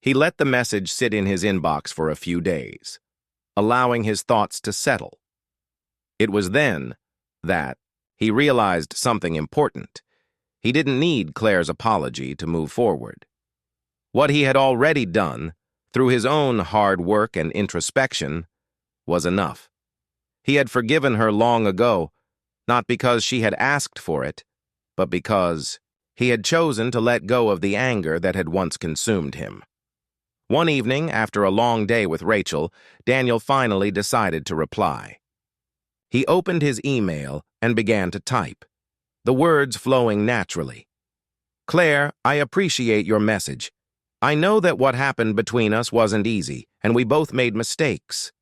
he let the message sit in his inbox for a few days, allowing his thoughts to settle. It was then that he realized something important. He didn't need Claire's apology to move forward. What he had already done, through his own hard work and introspection, was enough. He had forgiven her long ago, not because she had asked for it, but because he had chosen to let go of the anger that had once consumed him. One evening, after a long day with Rachel, Daniel finally decided to reply. He opened his email and began to type, the words flowing naturally. "Claire, I appreciate your message. I know that what happened between us wasn't easy, and we both made mistakes.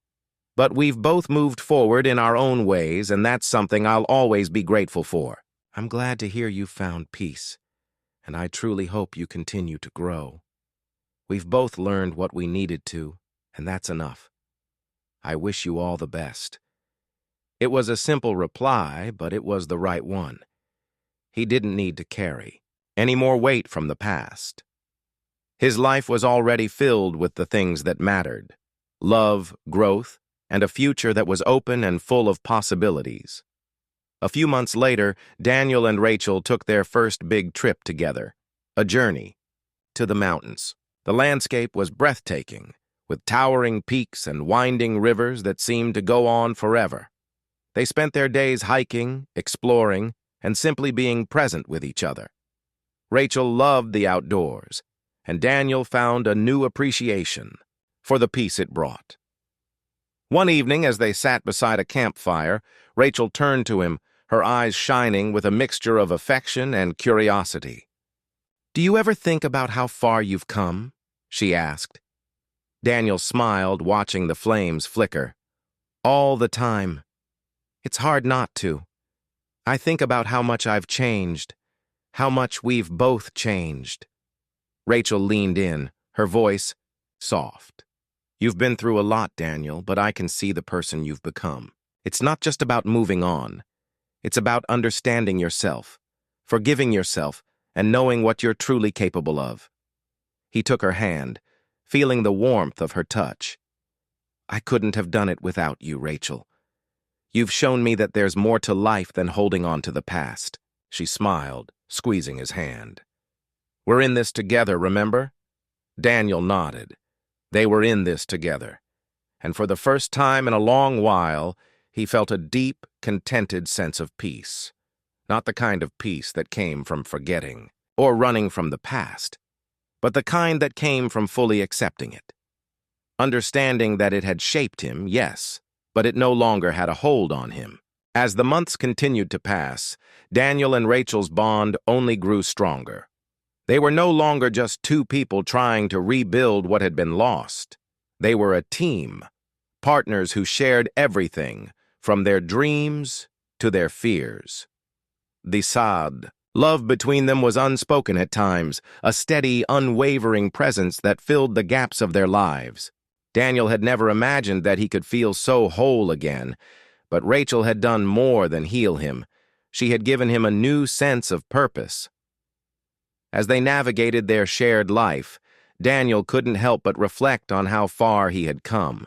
But we've both moved forward in our own ways, and that's something I'll always be grateful for. I'm glad to hear you found peace, and I truly hope you continue to grow. We've both learned what we needed to, and that's enough. I wish you all the best." It was a simple reply, but it was the right one. He didn't need to carry any more weight from the past. His life was already filled with the things that mattered: love, growth, and a future that was open and full of possibilities. A few months later, Daniel and Rachel took their first big trip together, a journey to the mountains. The landscape was breathtaking, with towering peaks and winding rivers that seemed to go on forever. They spent their days hiking, exploring, and simply being present with each other. Rachel loved the outdoors, and Daniel found a new appreciation for the peace it brought. One evening, as they sat beside a campfire, Rachel turned to him, her eyes shining with a mixture of affection and curiosity. "Do you ever think about how far you've come?" she asked. Daniel smiled, watching the flames flicker. "All the time. It's hard not to. I think about how much I've changed, how much we've both changed." Rachel leaned in, her voice soft. "You've been through a lot, Daniel, but I can see the person you've become. It's not just about moving on. It's about understanding yourself, forgiving yourself, and knowing what you're truly capable of." He took her hand, feeling the warmth of her touch. "I couldn't have done it without you, Rachel. You've shown me that there's more to life than holding on to the past." She smiled, squeezing his hand. "We're in this together, remember?" Daniel nodded. They were in this together. And for the first time in a long while, he felt a deep, contented sense of peace. Not the kind of peace that came from forgetting or running from the past, but the kind that came from fully accepting it. Understanding that it had shaped him, yes, but it no longer had a hold on him. As the months continued to pass, Daniel and Rachel's bond only grew stronger. They were no longer just two people trying to rebuild what had been lost. They were a team, partners who shared everything, from their dreams to their fears. The sad love between them was unspoken at times, a steady, unwavering presence that filled the gaps of their lives. Daniel had never imagined that he could feel so whole again, but Rachel had done more than heal him. She had given him a new sense of purpose. As they navigated their shared life, Daniel couldn't help but reflect on how far he had come.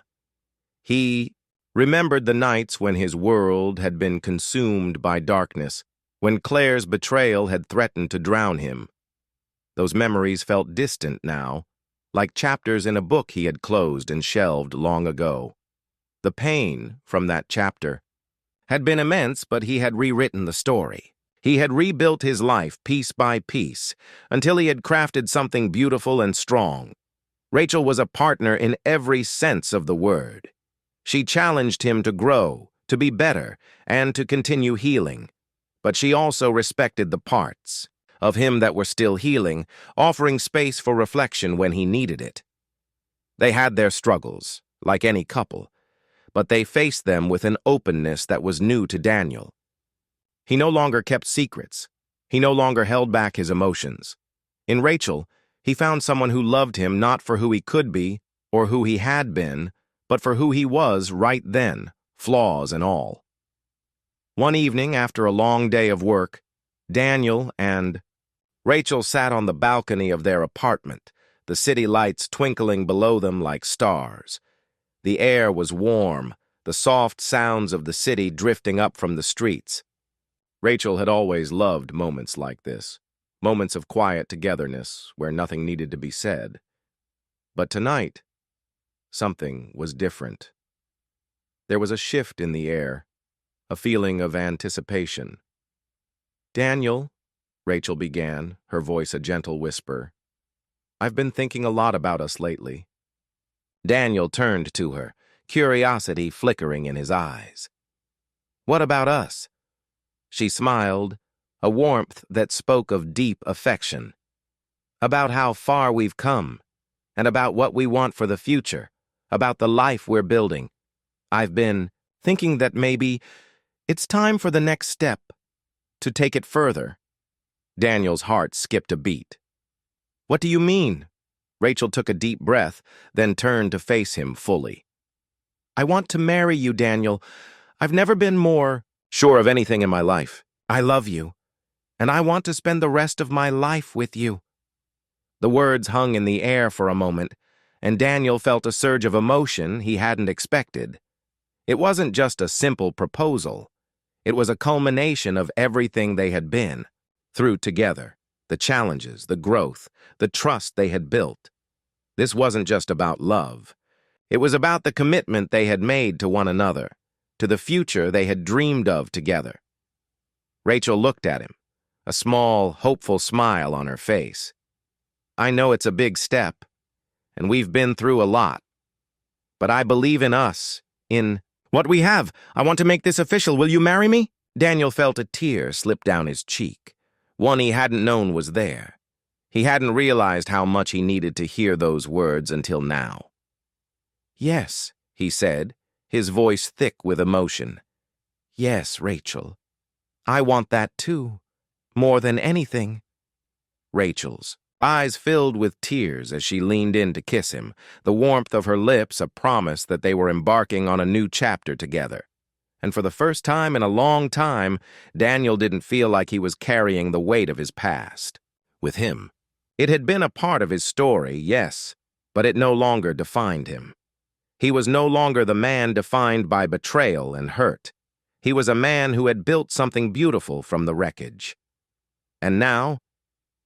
He remembered the nights when his world had been consumed by darkness, when Claire's betrayal had threatened to drown him. Those memories felt distant now, like chapters in a book he had closed and shelved long ago. The pain from that chapter had been immense, but he had rewritten the story. He had rebuilt his life piece by piece until he had crafted something beautiful and strong. Rachel was a partner in every sense of the word. She challenged him to grow, to be better, and to continue healing. But she also respected the parts of him that were still healing, offering space for reflection when he needed it. They had their struggles, like any couple, but they faced them with an openness that was new to Daniel. He no longer kept secrets. He no longer held back his emotions. In Rachel, he found someone who loved him not for who he could be or who he had been, but for who he was right then, flaws and all. One evening, after a long day of work, Daniel and Rachel sat on the balcony of their apartment, the city lights twinkling below them like stars. The air was warm, the soft sounds of the city drifting up from the streets. Rachel had always loved moments like this, moments of quiet togetherness where nothing needed to be said. But tonight, something was different. There was a shift in the air, a feeling of anticipation. "Daniel," Rachel began, her voice a gentle whisper, "I've been thinking a lot about us lately." Daniel turned to her, curiosity flickering in his eyes. "What about us?" She smiled, a warmth that spoke of deep affection. "About how far we've come, and about what we want for the future, about the life we're building. I've been thinking that maybe it's time for the next step, to take it further." Daniel's heart skipped a beat. "What do you mean?" Rachel took a deep breath, then turned to face him fully. "I want to marry you, Daniel. I've never been more sure of anything in my life. I love you, and I want to spend the rest of my life with you." The words hung in the air for a moment, and Daniel felt a surge of emotion he hadn't expected. It wasn't just a simple proposal. It was a culmination of everything they had been through together, the challenges, the growth, the trust they had built. This wasn't just about love. It was about the commitment they had made to one another, to the future they had dreamed of together. Rachel looked at him, a small, hopeful smile on her face. "I know it's a big step, and we've been through a lot. But I believe in us, in what we have. I want to make this official. Will you marry me?" Daniel felt a tear slip down his cheek, one he hadn't known was there. He hadn't realized how much he needed to hear those words until now. "Yes," he said, his voice thick with emotion. "Yes, Rachel. I want that too, more than anything." Rachel's eyes filled with tears as she leaned in to kiss him, the warmth of her lips a promise that they were embarking on a new chapter together. And for the first time in a long time, Daniel didn't feel like he was carrying the weight of his past. With him, it had been a part of his story, yes, but it no longer defined him. He was no longer the man defined by betrayal and hurt. He was a man who had built something beautiful from the wreckage. And now,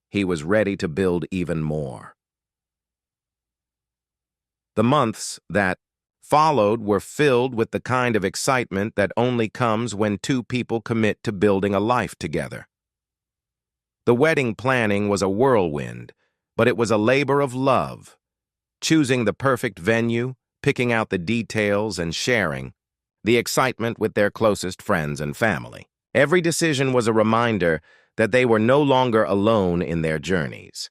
he was ready to build even more. The months that followed were filled with the kind of excitement that only comes when two people commit to building a life together. The wedding planning was a whirlwind, but it was a labor of love. Choosing the perfect venue, picking out the details, and sharing the excitement with their closest friends and family. Every decision was a reminder that they were no longer alone in their journeys.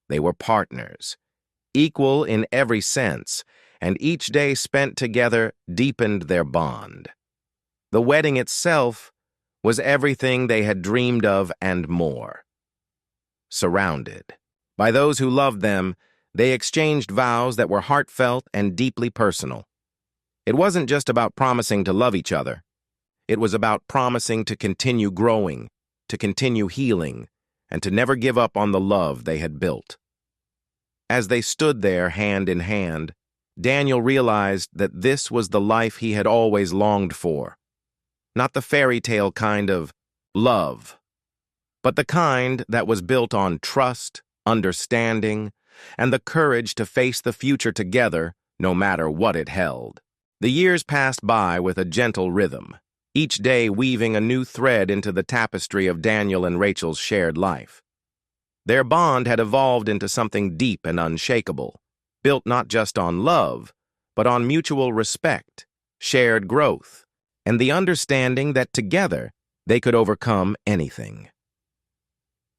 They were partners, equal in every sense, and each day spent together deepened their bond. The wedding itself was everything they had dreamed of and more. Surrounded by those who loved them, they exchanged vows that were heartfelt and deeply personal. It wasn't just about promising to love each other. It was about promising to continue growing, to continue healing, and to never give up on the love they had built. As they stood there hand in hand, Daniel realized that this was the life he had always longed for. Not the fairy tale kind of love, but the kind that was built on trust, understanding, and the courage to face the future together, no matter what it held. The years passed by with a gentle rhythm, each day weaving a new thread into the tapestry of Daniel and Rachel's shared life. Their bond had evolved into something deep and unshakable, built not just on love, but on mutual respect, shared growth, and the understanding that together they could overcome anything.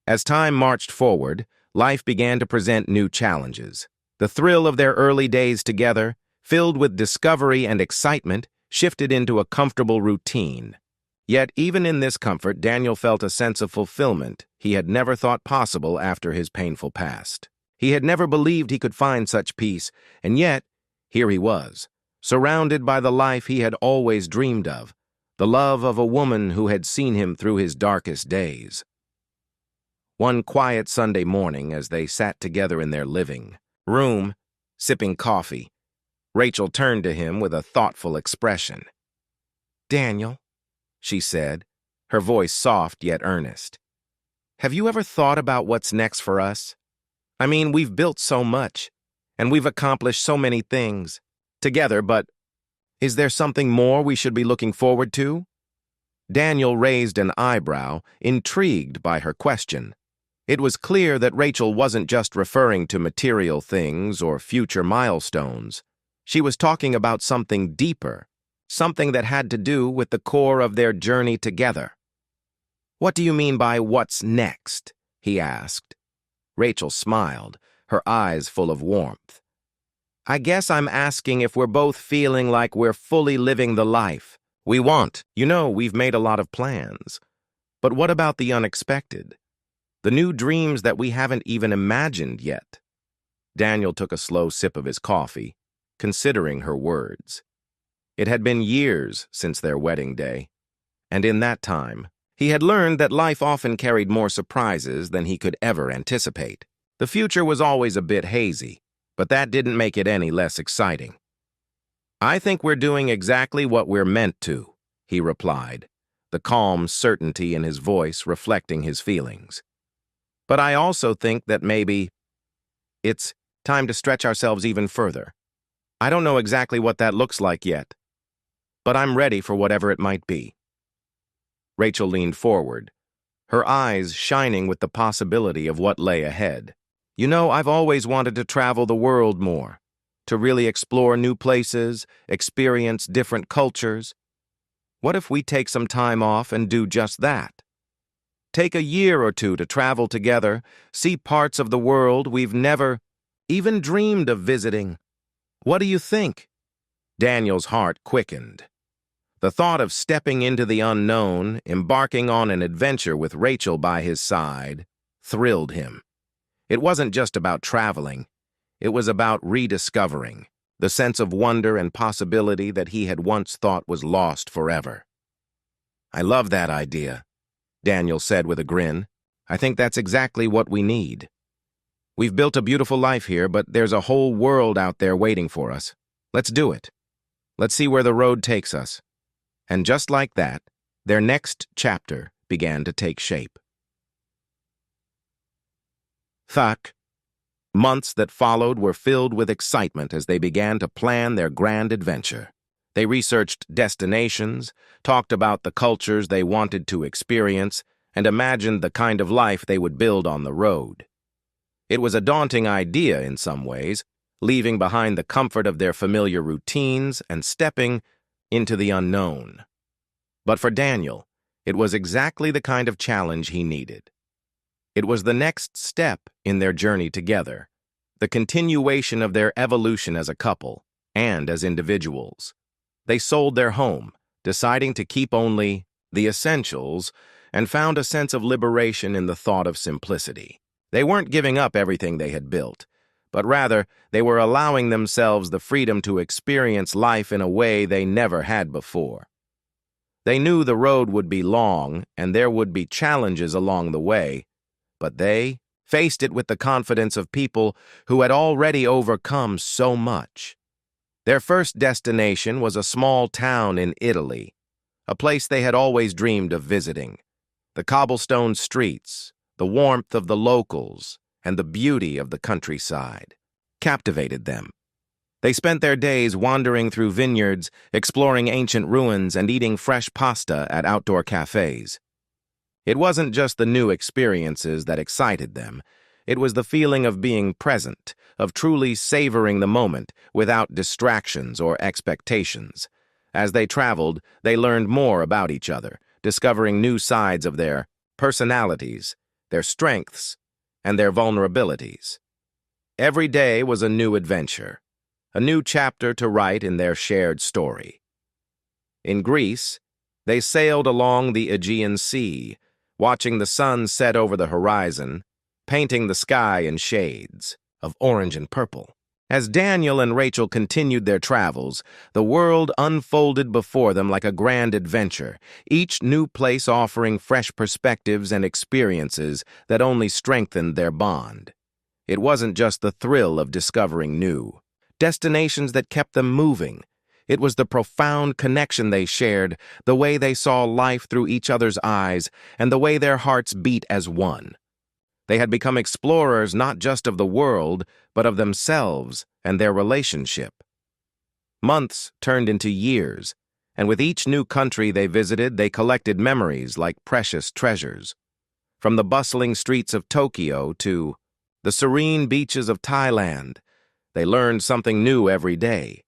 As time marched forward, life began to present new challenges. The thrill of their early days together, filled with discovery and excitement, shifted into a comfortable routine. Yet even in this comfort, Daniel felt a sense of fulfillment he had never thought possible after his painful past. He had never believed he could find such peace, and yet, here he was, surrounded by the life he had always dreamed of, the love of a woman who had seen him through his darkest days. One quiet Sunday morning, as they sat together in their living room, sipping coffee, Rachel turned to him with a thoughtful expression. "Daniel," she said, her voice soft yet earnest, "have you ever thought about what's next for us? I mean, we've built so much, and we've accomplished so many things together, but is there something more we should be looking forward to?" Daniel raised an eyebrow, intrigued by her question. It was clear that Rachel wasn't just referring to material things or future milestones. She was talking about something deeper, something that had to do with the core of their journey together. "What do you mean by what's next?" he asked. Rachel smiled, her eyes full of warmth. "I guess I'm asking if we're both feeling like we're fully living the life we want. You know, we've made a lot of plans. But what about the unexpected? The new dreams that we haven't even imagined yet?" Daniel took a slow sip of his coffee, considering her words. It had been years since their wedding day, and in that time, he had learned that life often carried more surprises than he could ever anticipate. The future was always a bit hazy, but that didn't make it any less exciting. "I think we're doing exactly what we're meant to," he replied, the calm certainty in his voice reflecting his feelings. "But I also think that maybe it's time to stretch ourselves even further. I don't know exactly what that looks like yet, but I'm ready for whatever it might be." Rachel leaned forward, her eyes shining with the possibility of what lay ahead. "You know, I've always wanted to travel the world more, to really explore new places, experience different cultures. What if we take some time off and do just that? Take a year or two to travel together, see parts of the world we've never even dreamed of visiting. What do you think?" Daniel's heart quickened. The thought of stepping into the unknown, embarking on an adventure with Rachel by his side, thrilled him. It wasn't just about traveling. It was about rediscovering the sense of wonder and possibility that he had once thought was lost forever. "I love that idea," Daniel said with a grin. "I think that's exactly what we need. We've built a beautiful life here, but there's a whole world out there waiting for us. Let's do it. Let's see where the road takes us." And just like that, their next chapter began to take shape. Months that followed were filled with excitement as they began to plan their grand adventure. They researched destinations, talked about the cultures they wanted to experience, and imagined the kind of life they would build on the road. It was a daunting idea in some ways, leaving behind the comfort of their familiar routines and stepping into the unknown. But for Daniel, it was exactly the kind of challenge he needed. It was the next step in their journey together, the continuation of their evolution as a couple and as individuals. They sold their home, deciding to keep only the essentials, and found a sense of liberation in the thought of simplicity. They weren't giving up everything they had built, but rather they were allowing themselves the freedom to experience life in a way they never had before. They knew the road would be long and there would be challenges along the way, but they faced it with the confidence of people who had already overcome so much. Their first destination was a small town in Italy, a place they had always dreamed of visiting. The cobblestone streets, the warmth of the locals, and the beauty of the countryside captivated them. They spent their days wandering through vineyards, exploring ancient ruins, and eating fresh pasta at outdoor cafes. It wasn't just the new experiences that excited them. It was the feeling of being present, of truly savoring the moment without distractions or expectations. As they traveled, they learned more about each other, discovering new sides of their personalities, their strengths, and their vulnerabilities. Every day was a new adventure, a new chapter to write in their shared story. In Greece, they sailed along the Aegean Sea, watching the sun set over the horizon, painting the sky in shades of orange and purple. As Daniel and Rachel continued their travels, the world unfolded before them like a grand adventure, each new place offering fresh perspectives and experiences that only strengthened their bond. It wasn't just the thrill of discovering new destinations that kept them moving. It was the profound connection they shared, the way they saw life through each other's eyes, and the way their hearts beat as one. They had become explorers not just of the world, but of themselves and their relationship. Months turned into years, and with each new country they visited, they collected memories like precious treasures. From the bustling streets of Tokyo to the serene beaches of Thailand, they learned something new every day.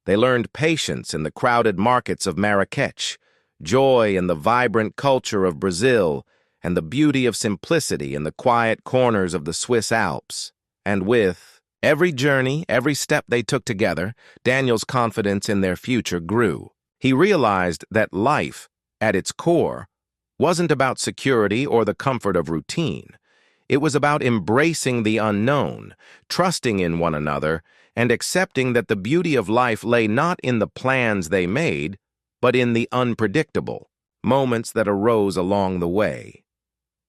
They learned patience in the crowded markets of Marrakech, joy in the vibrant culture of Brazil, and the beauty of simplicity in the quiet corners of the Swiss Alps. And with every journey, every step they took together, Daniel's confidence in their future grew. He realized that life, at its core, wasn't about security or the comfort of routine. It was about embracing the unknown, trusting in one another, and accepting that the beauty of life lay not in the plans they made, but in the unpredictable moments that arose along the way.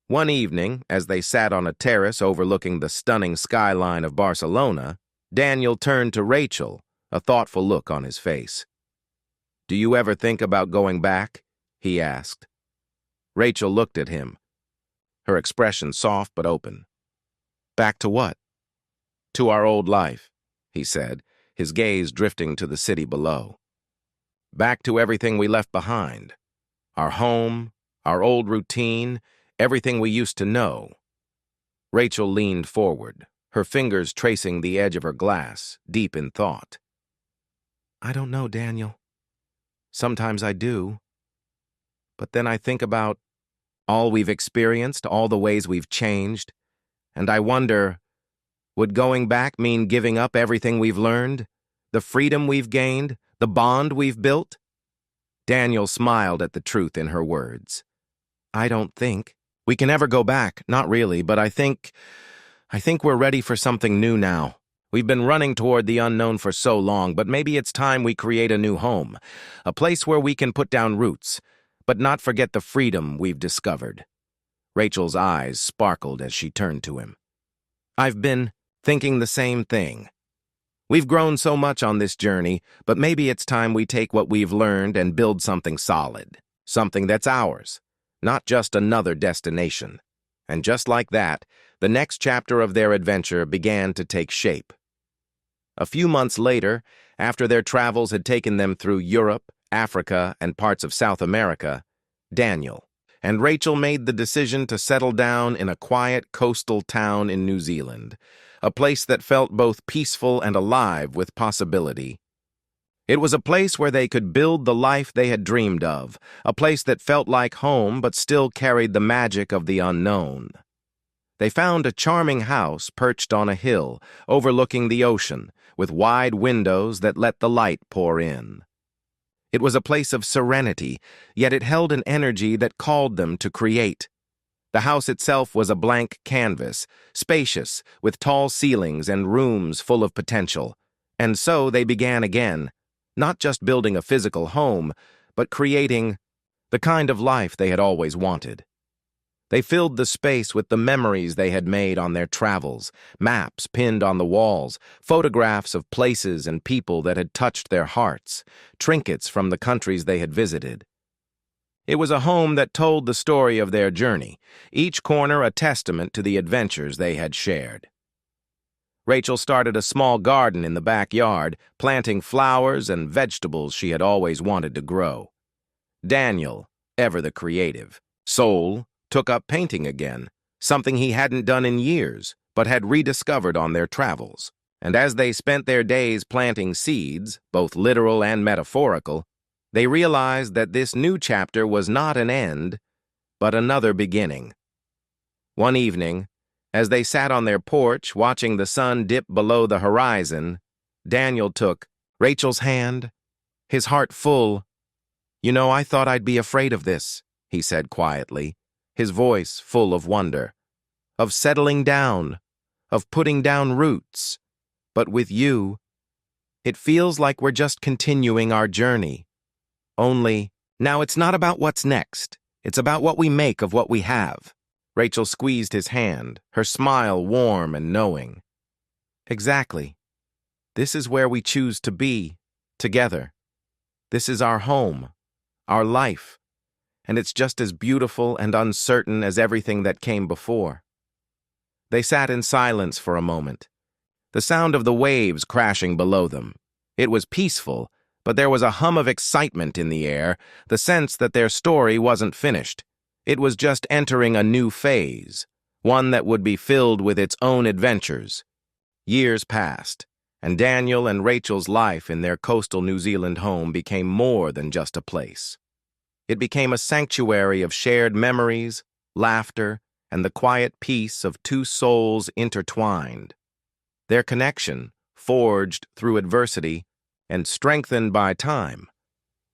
One evening, as they sat on a terrace overlooking the stunning skyline of Barcelona, Daniel turned to Rachel, a thoughtful look on his face. "Do you ever think about going back?" he asked. Rachel looked at him, her expression soft but open. "Back to what?" "To our old life," he said, his gaze drifting to the city below. "Back to everything we left behind. Our home, our old routine, everything we used to know." Rachel leaned forward, her fingers tracing the edge of her glass, deep in thought. "I don't know, Daniel. Sometimes I do. But then I think about all we've experienced, all the ways we've changed, and I wonder, would going back mean giving up everything we've learned, the freedom we've gained, the bond we've built?" Daniel smiled at the truth in her words. "I don't think we can ever go back, not really, but I think we're ready for something new now. We've been running toward the unknown for so long, but maybe it's time we create a new home, a place where we can put down roots, but not forget the freedom we've discovered." Rachel's eyes sparkled as she turned to him. "I've been thinking the same thing. We've grown so much on this journey, but maybe it's time we take what we've learned and build something solid, something that's ours, not just another destination." And just like that, the next chapter of their adventure began to take shape. A few months later, after their travels had taken them through Europe, Africa, and parts of South America, Daniel and Rachel made the decision to settle down in a quiet coastal town in New Zealand, a place that felt both peaceful and alive with possibility. It was a place where they could build the life they had dreamed of, a place that felt like home but still carried the magic of the unknown. They found a charming house perched on a hill, overlooking the ocean, with wide windows that let the light pour in. It was a place of serenity, yet it held an energy that called them to create. The house itself was a blank canvas, spacious, with tall ceilings and rooms full of potential. And so they began again, not just building a physical home, but creating the kind of life they had always wanted. They filled the space with the memories they had made on their travels, maps pinned on the walls, photographs of places and people that had touched their hearts, trinkets from the countries they had visited. It was a home that told the story of their journey, each corner a testament to the adventures they had shared. Rachel started a small garden in the backyard, planting flowers and vegetables she had always wanted to grow. Daniel, ever the creative soul, took up painting again, something he hadn't done in years, but had rediscovered on their travels. And as they spent their days planting seeds, both literal and metaphorical, they realized that this new chapter was not an end, but another beginning. One evening, as they sat on their porch watching the sun dip below the horizon, Daniel took Rachel's hand, his heart full. "You know, I thought I'd be afraid of this," he said quietly, his voice full of wonder, "of settling down, of putting down roots. But with you, it feels like we're just continuing our journey. Only, now it's not about what's next. It's about what we make of what we have." Rachel squeezed his hand, her smile warm and knowing. "Exactly. This is where we choose to be, together. This is our home, our life, and it's just as beautiful and uncertain as everything that came before." They sat in silence for a moment, the sound of the waves crashing below them. It was peaceful, but there was a hum of excitement in the air, the sense that their story wasn't finished. It was just entering a new phase, one that would be filled with its own adventures. Years passed, and Daniel and Rachel's life in their coastal New Zealand home became more than just a place. It became a sanctuary of shared memories, laughter, and the quiet peace of two souls intertwined. Their connection, forged through adversity and strengthened by time,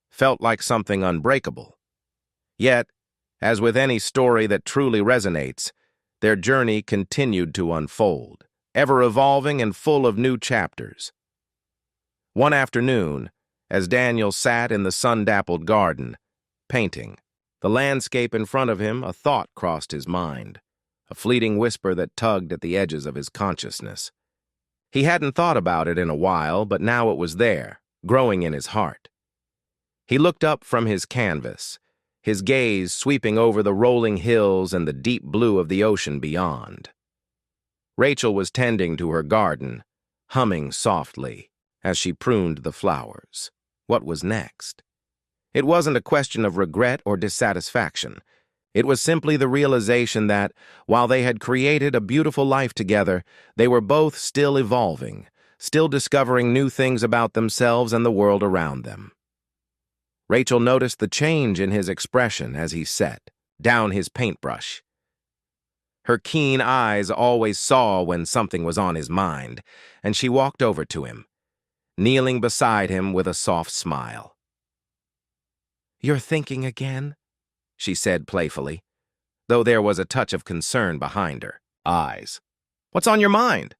felt like something unbreakable. Yet, as with any story that truly resonates, their journey continued to unfold, ever evolving and full of new chapters. One afternoon, as Daniel sat in the sun-dappled garden, painting the landscape in front of him, a thought crossed his mind, a fleeting whisper that tugged at the edges of his consciousness. He hadn't thought about it in a while, but now it was there, growing in his heart. He looked up from his canvas, his gaze sweeping over the rolling hills and the deep blue of the ocean beyond. Rachel was tending to her garden, humming softly as she pruned the flowers. What was next? It wasn't a question of regret or dissatisfaction. It was simply the realization that, while they had created a beautiful life together, they were both still evolving, still discovering new things about themselves and the world around them. Rachel noticed the change in his expression as he set down his paintbrush. Her keen eyes always saw when something was on his mind, and she walked over to him, kneeling beside him with a soft smile. "You're thinking again?" she said playfully, though there was a touch of concern behind her eyes. "What's on your mind?"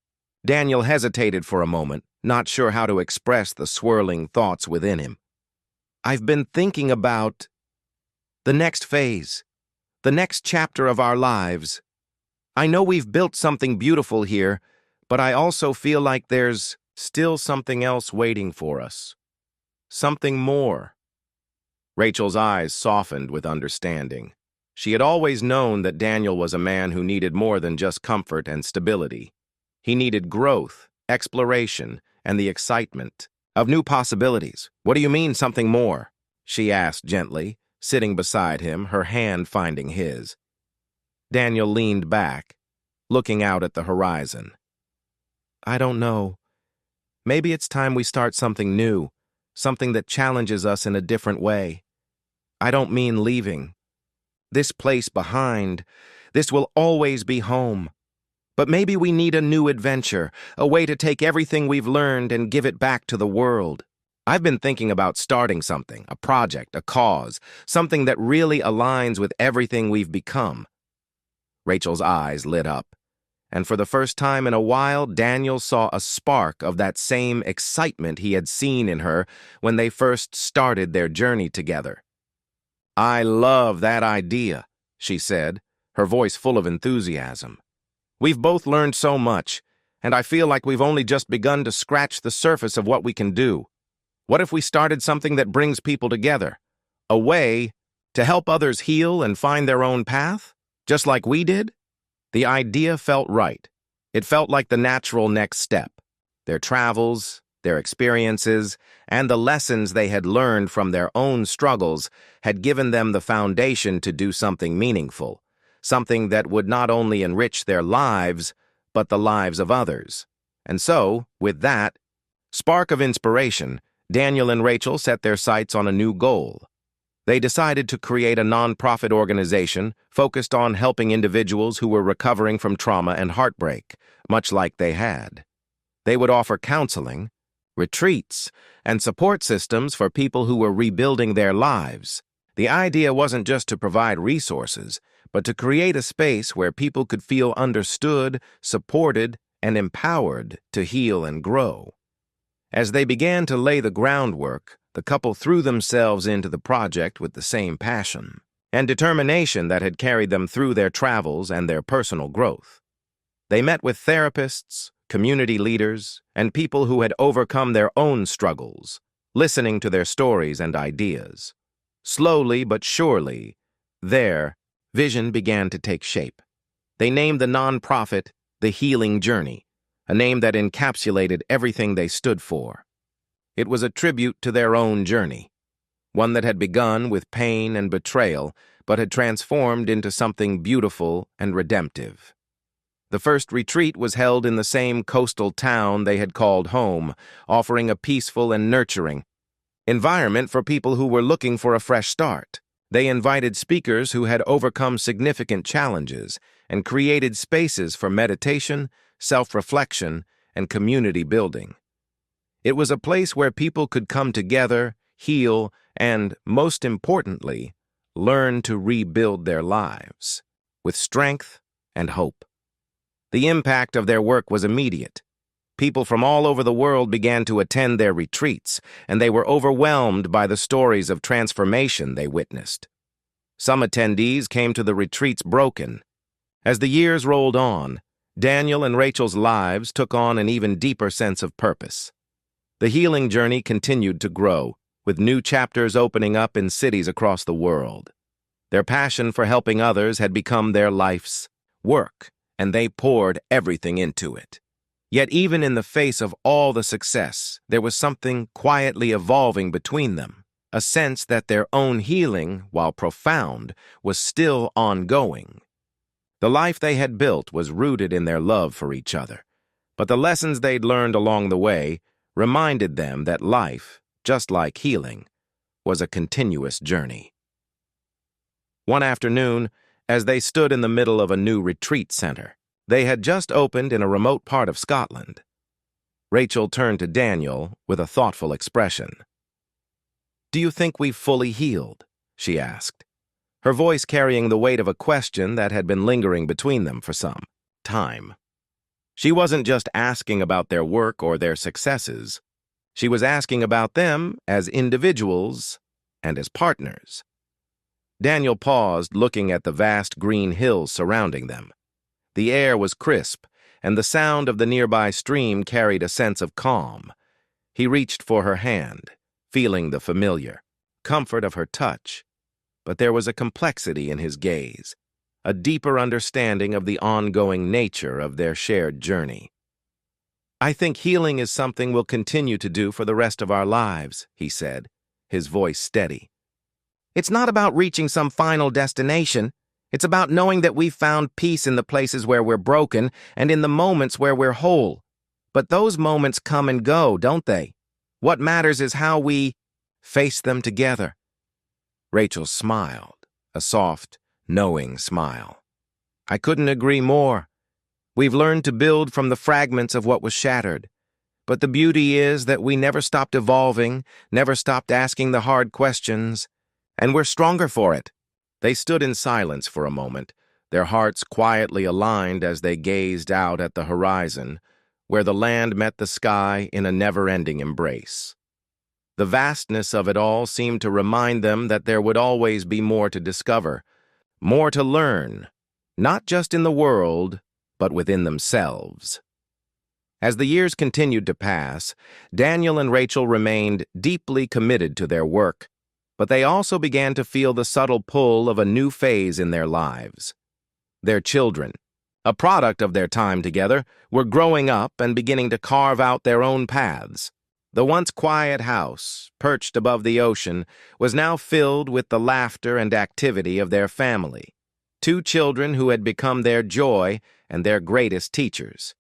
Daniel hesitated for a moment, not sure how to express the swirling thoughts within him. "I've been thinking about the next phase, the next chapter of our lives. I know we've built something beautiful here, but I also feel like there's still something else waiting for us. Something more." Rachel's eyes softened with understanding. She had always known that Daniel was a man who needed more than just comfort and stability. He needed growth, exploration, and the excitement of new possibilities. "What do you mean, something more?" she asked gently, sitting beside him, her hand finding his. Daniel leaned back, looking out at the horizon. "I don't know. Maybe it's time we start something new, something that challenges us in a different way. I don't mean leaving this place behind. This will always be home. But maybe we need a new adventure, a way to take everything we've learned and give it back to the world. I've been thinking about starting something, a project, a cause, something that really aligns with everything we've become." Rachel's eyes lit up, and for the first time in a while, Daniel saw a spark of that same excitement he had seen in her when they first started their journey together. "I love that idea," she said, her voice full of enthusiasm. "We've both learned so much, and I feel like we've only just begun to scratch the surface of what we can do. What if we started something that brings people together? A way to help others heal and find their own path, just like we did?" The idea felt right. It felt like the natural next step. Their travels, their experiences, and the lessons they had learned from their own struggles had given them the foundation to do something meaningful, something that would not only enrich their lives, but the lives of others. And so, with that spark of inspiration, Daniel and Rachel set their sights on a new goal. They decided to create a nonprofit organization focused on helping individuals who were recovering from trauma and heartbreak, much like they had. They would offer counseling, retreats, and support systems for people who were rebuilding their lives. The idea wasn't just to provide resources, but to create a space where people could feel understood, supported, and empowered to heal and grow. As they began to lay the groundwork, the couple threw themselves into the project with the same passion and determination that had carried them through their travels and their personal growth. They met with therapists, community leaders, and people who had overcome their own struggles, listening to their stories and ideas. Slowly but surely, their vision began to take shape. They named the nonprofit The Healing Journey, a name that encapsulated everything they stood for. It was a tribute to their own journey, one that had begun with pain and betrayal, but had transformed into something beautiful and redemptive. The first retreat was held in the same coastal town they had called home, offering a peaceful and nurturing environment for people who were looking for a fresh start. They invited speakers who had overcome significant challenges and created spaces for meditation, self-reflection, and community building. It was a place where people could come together, heal, and, most importantly, learn to rebuild their lives with strength and hope. The impact of their work was immediate. People from all over the world began to attend their retreats, and they were overwhelmed by the stories of transformation they witnessed. Some attendees came to the retreats broken. As the years rolled on, Daniel and Rachel's lives took on an even deeper sense of purpose. The healing journey continued to grow, with new chapters opening up in cities across the world. Their passion for helping others had become their life's work, and they poured everything into it. Yet even in the face of all the success, there was something quietly evolving between them, a sense that their own healing, while profound, was still ongoing. The life they had built was rooted in their love for each other, but the lessons they'd learned along the way reminded them that life, just like healing, was a continuous journey. One afternoon, as they stood in the middle of a new retreat center, they had just opened in a remote part of Scotland. Rachel turned to Daniel with a thoughtful expression. "Do you think we've fully healed?" she asked, her voice carrying the weight of a question that had been lingering between them for some time. She wasn't just asking about their work or their successes. She was asking about them as individuals and as partners. Daniel paused, looking at the vast green hills surrounding them. The air was crisp, and the sound of the nearby stream carried a sense of calm. He reached for her hand, feeling the familiar comfort of her touch. But there was a complexity in his gaze, a deeper understanding of the ongoing nature of their shared journey. "I think healing is something we'll continue to do for the rest of our lives," he said, his voice steady. "It's not about reaching some final destination. It's about knowing that we've found peace in the places where we're broken and in the moments where we're whole. But those moments come and go, don't they? What matters is how we face them together." Rachel smiled, a soft, knowing smile. "I couldn't agree more. We've learned to build from the fragments of what was shattered. But the beauty is that we never stopped evolving, never stopped asking the hard questions, and we're stronger for it." They stood in silence for a moment, their hearts quietly aligned as they gazed out at the horizon, where the land met the sky in a never-ending embrace. The vastness of it all seemed to remind them that there would always be more to discover, more to learn, not just in the world, but within themselves. As the years continued to pass, Daniel and Rachel remained deeply committed to their work, but they also began to feel the subtle pull of a new phase in their lives. Their children, a product of their time together, were growing up and beginning to carve out their own paths. The once quiet house, perched above the ocean, was now filled with the laughter and activity of their family. Two children who had become their joy and their greatest teachers.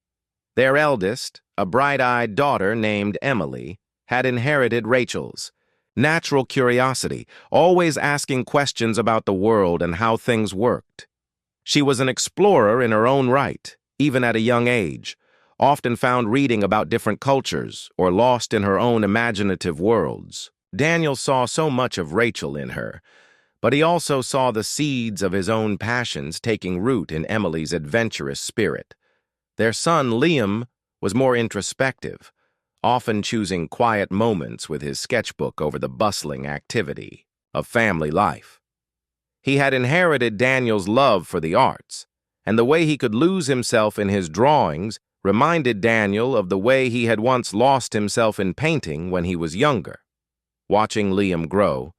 Their eldest, a bright-eyed daughter named Emily, had inherited Rachel's natural curiosity, always asking questions about the world and how things worked. She was an explorer in her own right, even at a young age, often found reading about different cultures or lost in her own imaginative worlds. Daniel saw so much of Rachel in her, but he also saw the seeds of his own passions taking root in Emily's adventurous spirit. Their son, Liam, was more introspective, often choosing quiet moments with his sketchbook over the bustling activity of family life. He had inherited Daniel's love for the arts, and the way he could lose himself in his drawings reminded Daniel of the way he had once lost himself in painting when he was younger. Watching Liam grow,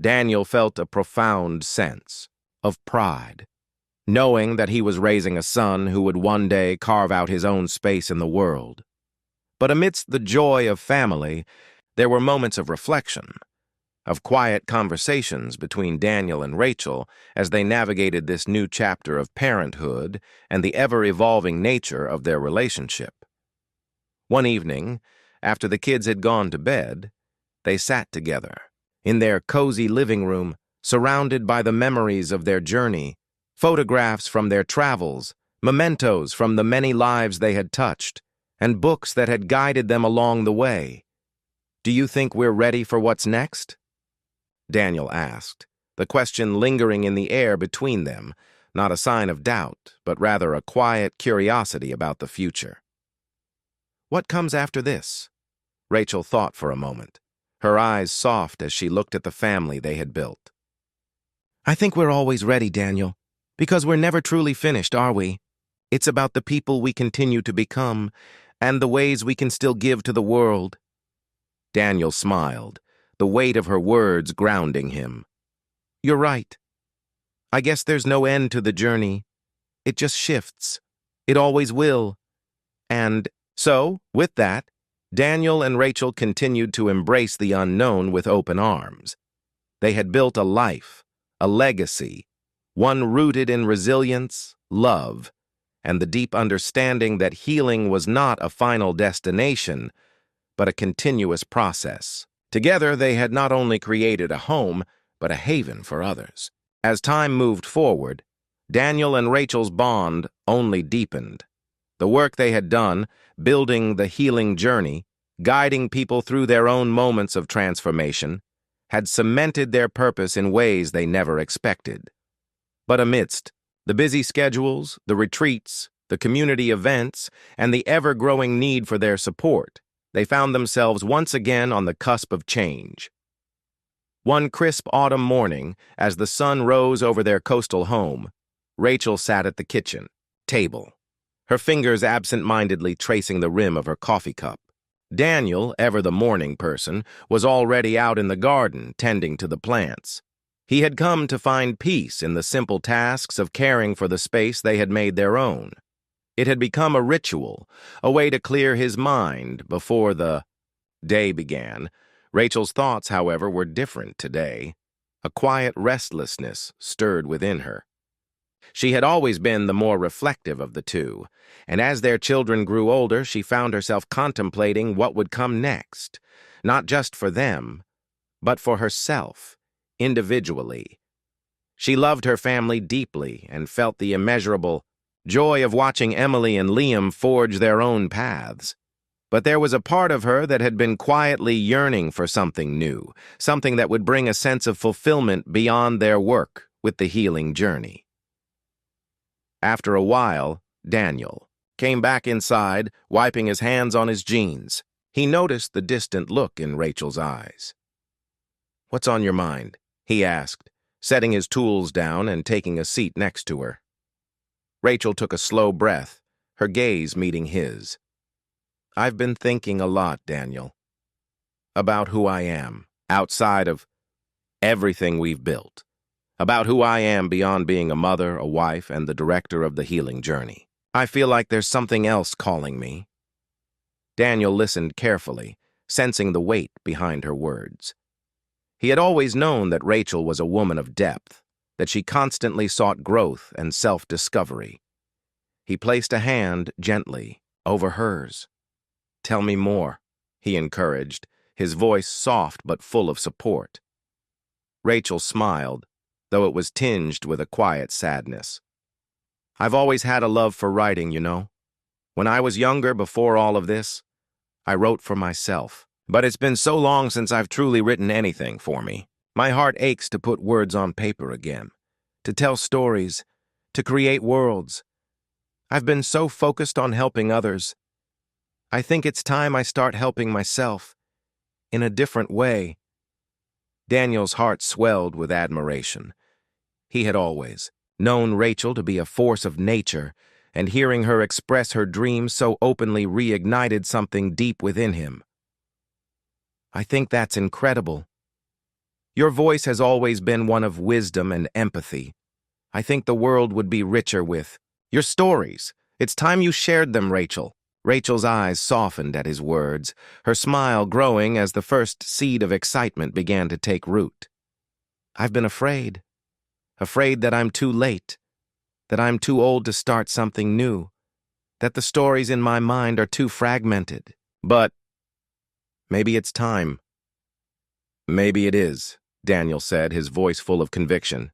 Daniel felt a profound sense of pride, knowing that he was raising a son who would one day carve out his own space in the world. But amidst the joy of family, there were moments of reflection, of quiet conversations between Daniel and Rachel as they navigated this new chapter of parenthood and the ever-evolving nature of their relationship. One evening, after the kids had gone to bed, they sat together in their cozy living room, surrounded by the memories of their journey, photographs from their travels, mementos from the many lives they had touched, and books that had guided them along the way. "Do you think we're ready for what's next?" Daniel asked, the question lingering in the air between them, not a sign of doubt, but rather a quiet curiosity about the future. "What comes after this?" Rachel thought for a moment, her eyes soft as she looked at the family they had built. "I think we're always ready, Daniel, because we're never truly finished, are we? It's about the people we continue to become and the ways we can still give to the world." Daniel smiled, the weight of her words grounding him. "You're right. I guess there's no end to the journey. It just shifts. It always will." And so, with that, Daniel and Rachel continued to embrace the unknown with open arms. They had built a life, a legacy, one rooted in resilience, love, and the deep understanding that healing was not a final destination, but a continuous process. Together, they had not only created a home, but a haven for others. As time moved forward, Daniel and Rachel's bond only deepened. The work they had done, building the healing journey, guiding people through their own moments of transformation, had cemented their purpose in ways they never expected. But amidst the busy schedules, the retreats, the community events, and the ever-growing need for their support, they found themselves once again on the cusp of change. One crisp autumn morning, as the sun rose over their coastal home, Rachel sat at the kitchen table, her fingers absent-mindedly tracing the rim of her coffee cup. Daniel, ever the morning person, was already out in the garden tending to the plants. He had come to find peace in the simple tasks of caring for the space they had made their own. It had become a ritual, a way to clear his mind before the day began. Rachel's thoughts, however, were different today. A quiet restlessness stirred within her. She had always been the more reflective of the two, and as their children grew older, she found herself contemplating what would come next, not just for them, but for herself, individually. She loved her family deeply and felt the immeasurable joy of watching Emily and Liam forge their own paths. But there was a part of her that had been quietly yearning for something new, something that would bring a sense of fulfillment beyond their work with the healing journey. After a while, Daniel came back inside, wiping his hands on his jeans. He noticed the distant look in Rachel's eyes. "What's on your mind?" he asked, setting his tools down and taking a seat next to her. Rachel took a slow breath, her gaze meeting his. "I've been thinking a lot, Daniel, about who I am, outside of everything we've built, about who I am beyond being a mother, a wife, and the director of the healing journey. I feel like there's something else calling me." Daniel listened carefully, sensing the weight behind her words. He had always known that Rachel was a woman of depth, that she constantly sought growth and self-discovery. He placed a hand gently over hers. "Tell me more," he encouraged, his voice soft but full of support. Rachel smiled, though it was tinged with a quiet sadness. "I've always had a love for writing, you know. When I was younger, before all of this, I wrote for myself. But it's been so long since I've truly written anything for me. My heart aches to put words on paper again, to tell stories, to create worlds. I've been so focused on helping others. I think it's time I start helping myself, in a different way. Daniel's heart swelled with admiration. He had always known Rachel to be a force of nature, and hearing her express her dreams so openly reignited something deep within him. I think that's incredible. Your voice has always been one of wisdom and empathy. I think the world would be richer with your stories. It's time you shared them, Rachel. Rachel's eyes softened at his words, her smile growing as the first seed of excitement began to take root. I've been afraid that I'm too late, that I'm too old to start something new, that the stories in my mind are too fragmented. But maybe it's time. Maybe it is, Daniel said, his voice full of conviction.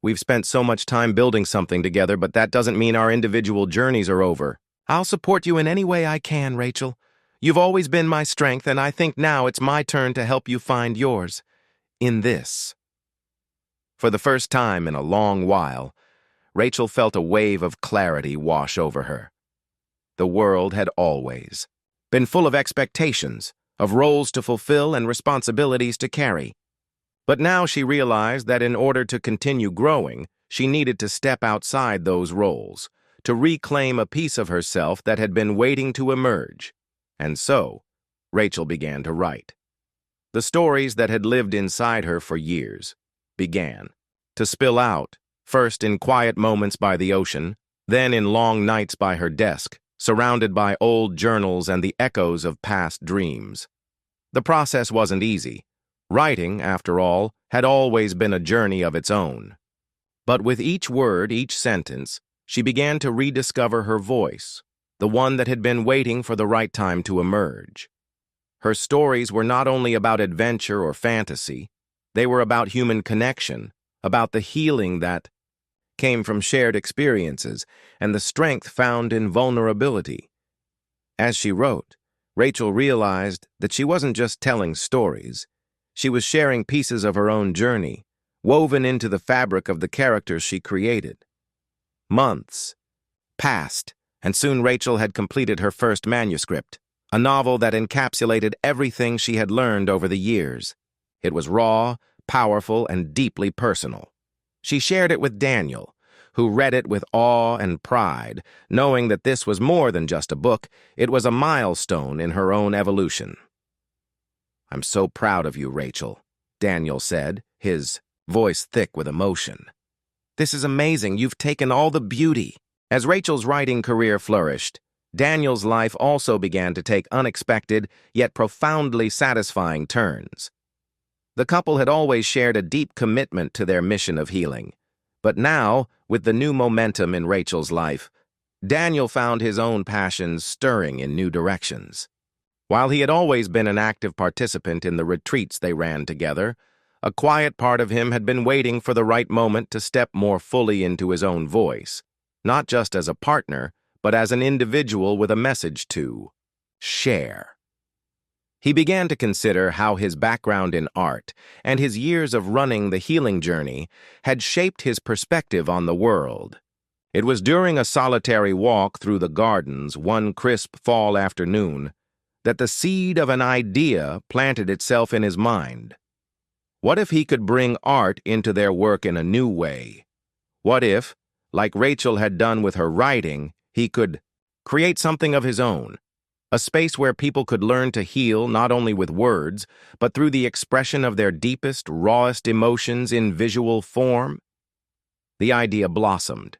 We've spent so much time building something together, but that doesn't mean our individual journeys are over. I'll support you in any way I can, Rachel. You've always been my strength, and I think now it's my turn to help you find yours. In this. For the first time in a long while, Rachel felt a wave of clarity wash over her. The world had always been full of expectations, of roles to fulfill and responsibilities to carry. But now she realized that in order to continue growing, she needed to step outside those roles, to reclaim a piece of herself that had been waiting to emerge. And so, Rachel began to write. The stories that had lived inside her for years began to spill out, first in quiet moments by the ocean, then in long nights by her desk, surrounded by old journals and the echoes of past dreams. The process wasn't easy. Writing, after all, had always been a journey of its own. But with each word, each sentence, she began to rediscover her voice, the one that had been waiting for the right time to emerge. Her stories were not only about adventure or fantasy, they were about human connection, about the healing that came from shared experiences and the strength found in vulnerability. As she wrote, Rachel realized that she wasn't just telling stories. She was sharing pieces of her own journey, woven into the fabric of the characters she created. Months passed, and soon Rachel had completed her first manuscript, a novel that encapsulated everything she had learned over the years. It was raw, powerful, and deeply personal. She shared it with Daniel, who read it with awe and pride, knowing that this was more than just a book, it was a milestone in her own evolution. "I'm so proud of you, Rachel," Daniel said, his voice thick with emotion. "This is amazing. You've taken all the beauty." As Rachel's writing career flourished, Daniel's life also began to take unexpected, yet profoundly satisfying turns. The couple had always shared a deep commitment to their mission of healing. But now, with the new momentum in Rachel's life, Daniel found his own passions stirring in new directions. While he had always been an active participant in the retreats they ran together, a quiet part of him had been waiting for the right moment to step more fully into his own voice, not just as a partner, but as an individual with a message to share. He began to consider how his background in art and his years of running the healing journey had shaped his perspective on the world. It was during a solitary walk through the gardens one crisp fall afternoon that the seed of an idea planted itself in his mind. What if he could bring art into their work in a new way? What if, like Rachel had done with her writing, he could create something of his own? A space where people could learn to heal not only with words, but through the expression of their deepest, rawest emotions in visual form? The idea blossomed.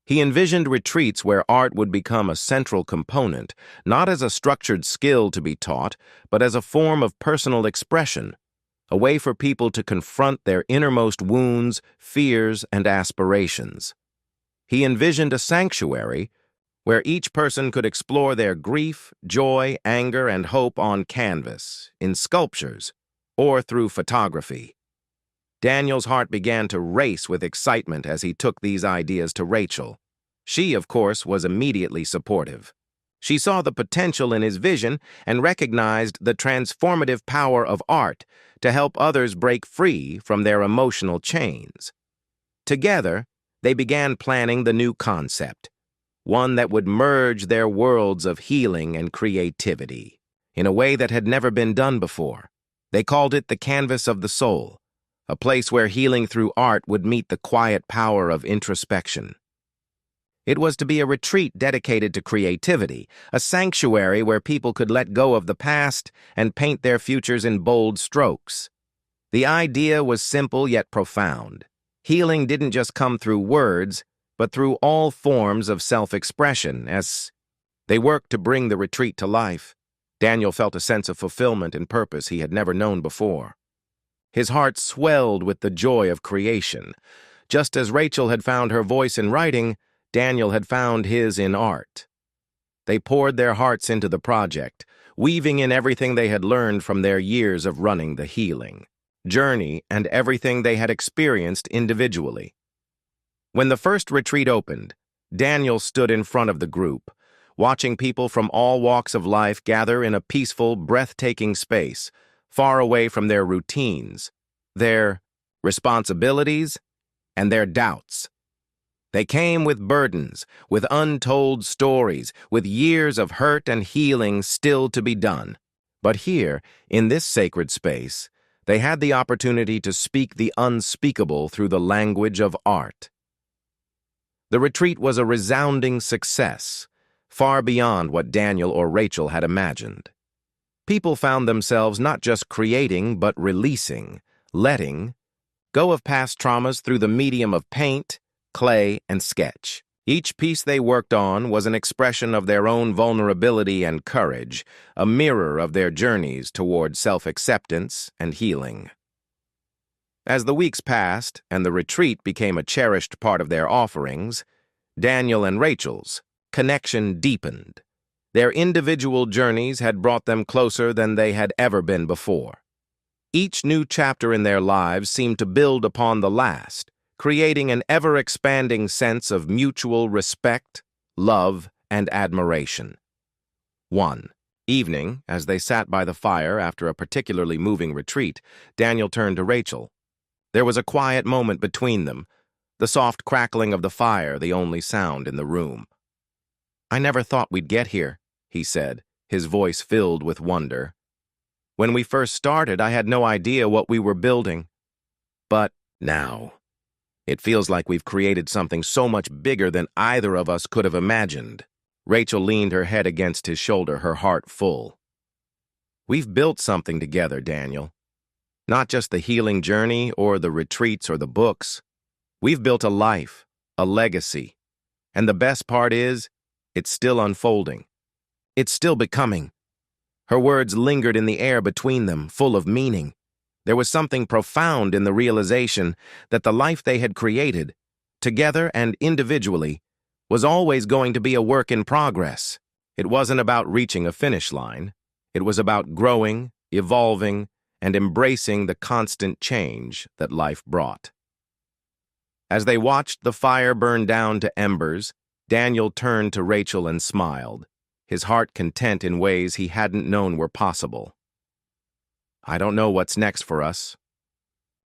He envisioned retreats where art would become a central component, not as a structured skill to be taught, but as a form of personal expression, a way for people to confront their innermost wounds, fears, and aspirations. He envisioned a sanctuary where each person could explore their grief, joy, anger, and hope on canvas, in sculptures, or through photography. Daniel's heart began to race with excitement as he took these ideas to Rachel. She, of course, was immediately supportive. She saw the potential in his vision and recognized the transformative power of art to help others break free from their emotional chains. Together, they began planning the new concept, one that would merge their worlds of healing and creativity in a way that had never been done before. They called it the canvas of the soul, a place where healing through art would meet the quiet power of introspection. It was to be a retreat dedicated to creativity, a sanctuary where people could let go of the past and paint their futures in bold strokes. The idea was simple yet profound. Healing didn't just come through words, but through all forms of self-expression. As they worked to bring the retreat to life, Daniel felt a sense of fulfillment and purpose he had never known before. His heart swelled with the joy of creation. Just as Rachel had found her voice in writing, Daniel had found his in art. They poured their hearts into the project, weaving in everything they had learned from their years of running the healing journey and everything they had experienced individually. When the first retreat opened, Daniel stood in front of the group, watching people from all walks of life gather in a peaceful, breathtaking space, far away from their routines, their responsibilities, and their doubts. They came with burdens, with untold stories, with years of hurt and healing still to be done. But here, in this sacred space, they had the opportunity to speak the unspeakable through the language of art. The retreat was a resounding success, far beyond what Daniel or Rachel had imagined. People found themselves not just creating but releasing, letting go of past traumas through the medium of paint, clay, and sketch. Each piece they worked on was an expression of their own vulnerability and courage, a mirror of their journeys toward self-acceptance and healing. As the weeks passed and the retreat became a cherished part of their offerings, Daniel and Rachel's connection deepened. Their individual journeys had brought them closer than they had ever been before. Each new chapter in their lives seemed to build upon the last, creating an ever-expanding sense of mutual respect, love, and admiration. One evening, as they sat by the fire after a particularly moving retreat, Daniel turned to Rachel. There was a quiet moment between them, the soft crackling of the fire the only sound in the room. "I never thought we'd get here," he said, his voice filled with wonder. "When we first started, I had no idea what we were building. But now, it feels like we've created something so much bigger than either of us could have imagined." Rachel leaned her head against his shoulder, her heart full. "We've built something together, Daniel. Not just the healing journey or the retreats or the books. We've built a life, a legacy. And the best part is, it's still unfolding. It's still becoming." Her words lingered in the air between them, full of meaning. There was something profound in the realization that the life they had created, together and individually, was always going to be a work in progress. It wasn't about reaching a finish line. It was about growing, evolving, and embracing the constant change that life brought. As they watched the fire burn down to embers, Daniel turned to Rachel and smiled, his heart content in ways he hadn't known were possible. "I don't know what's next for us,"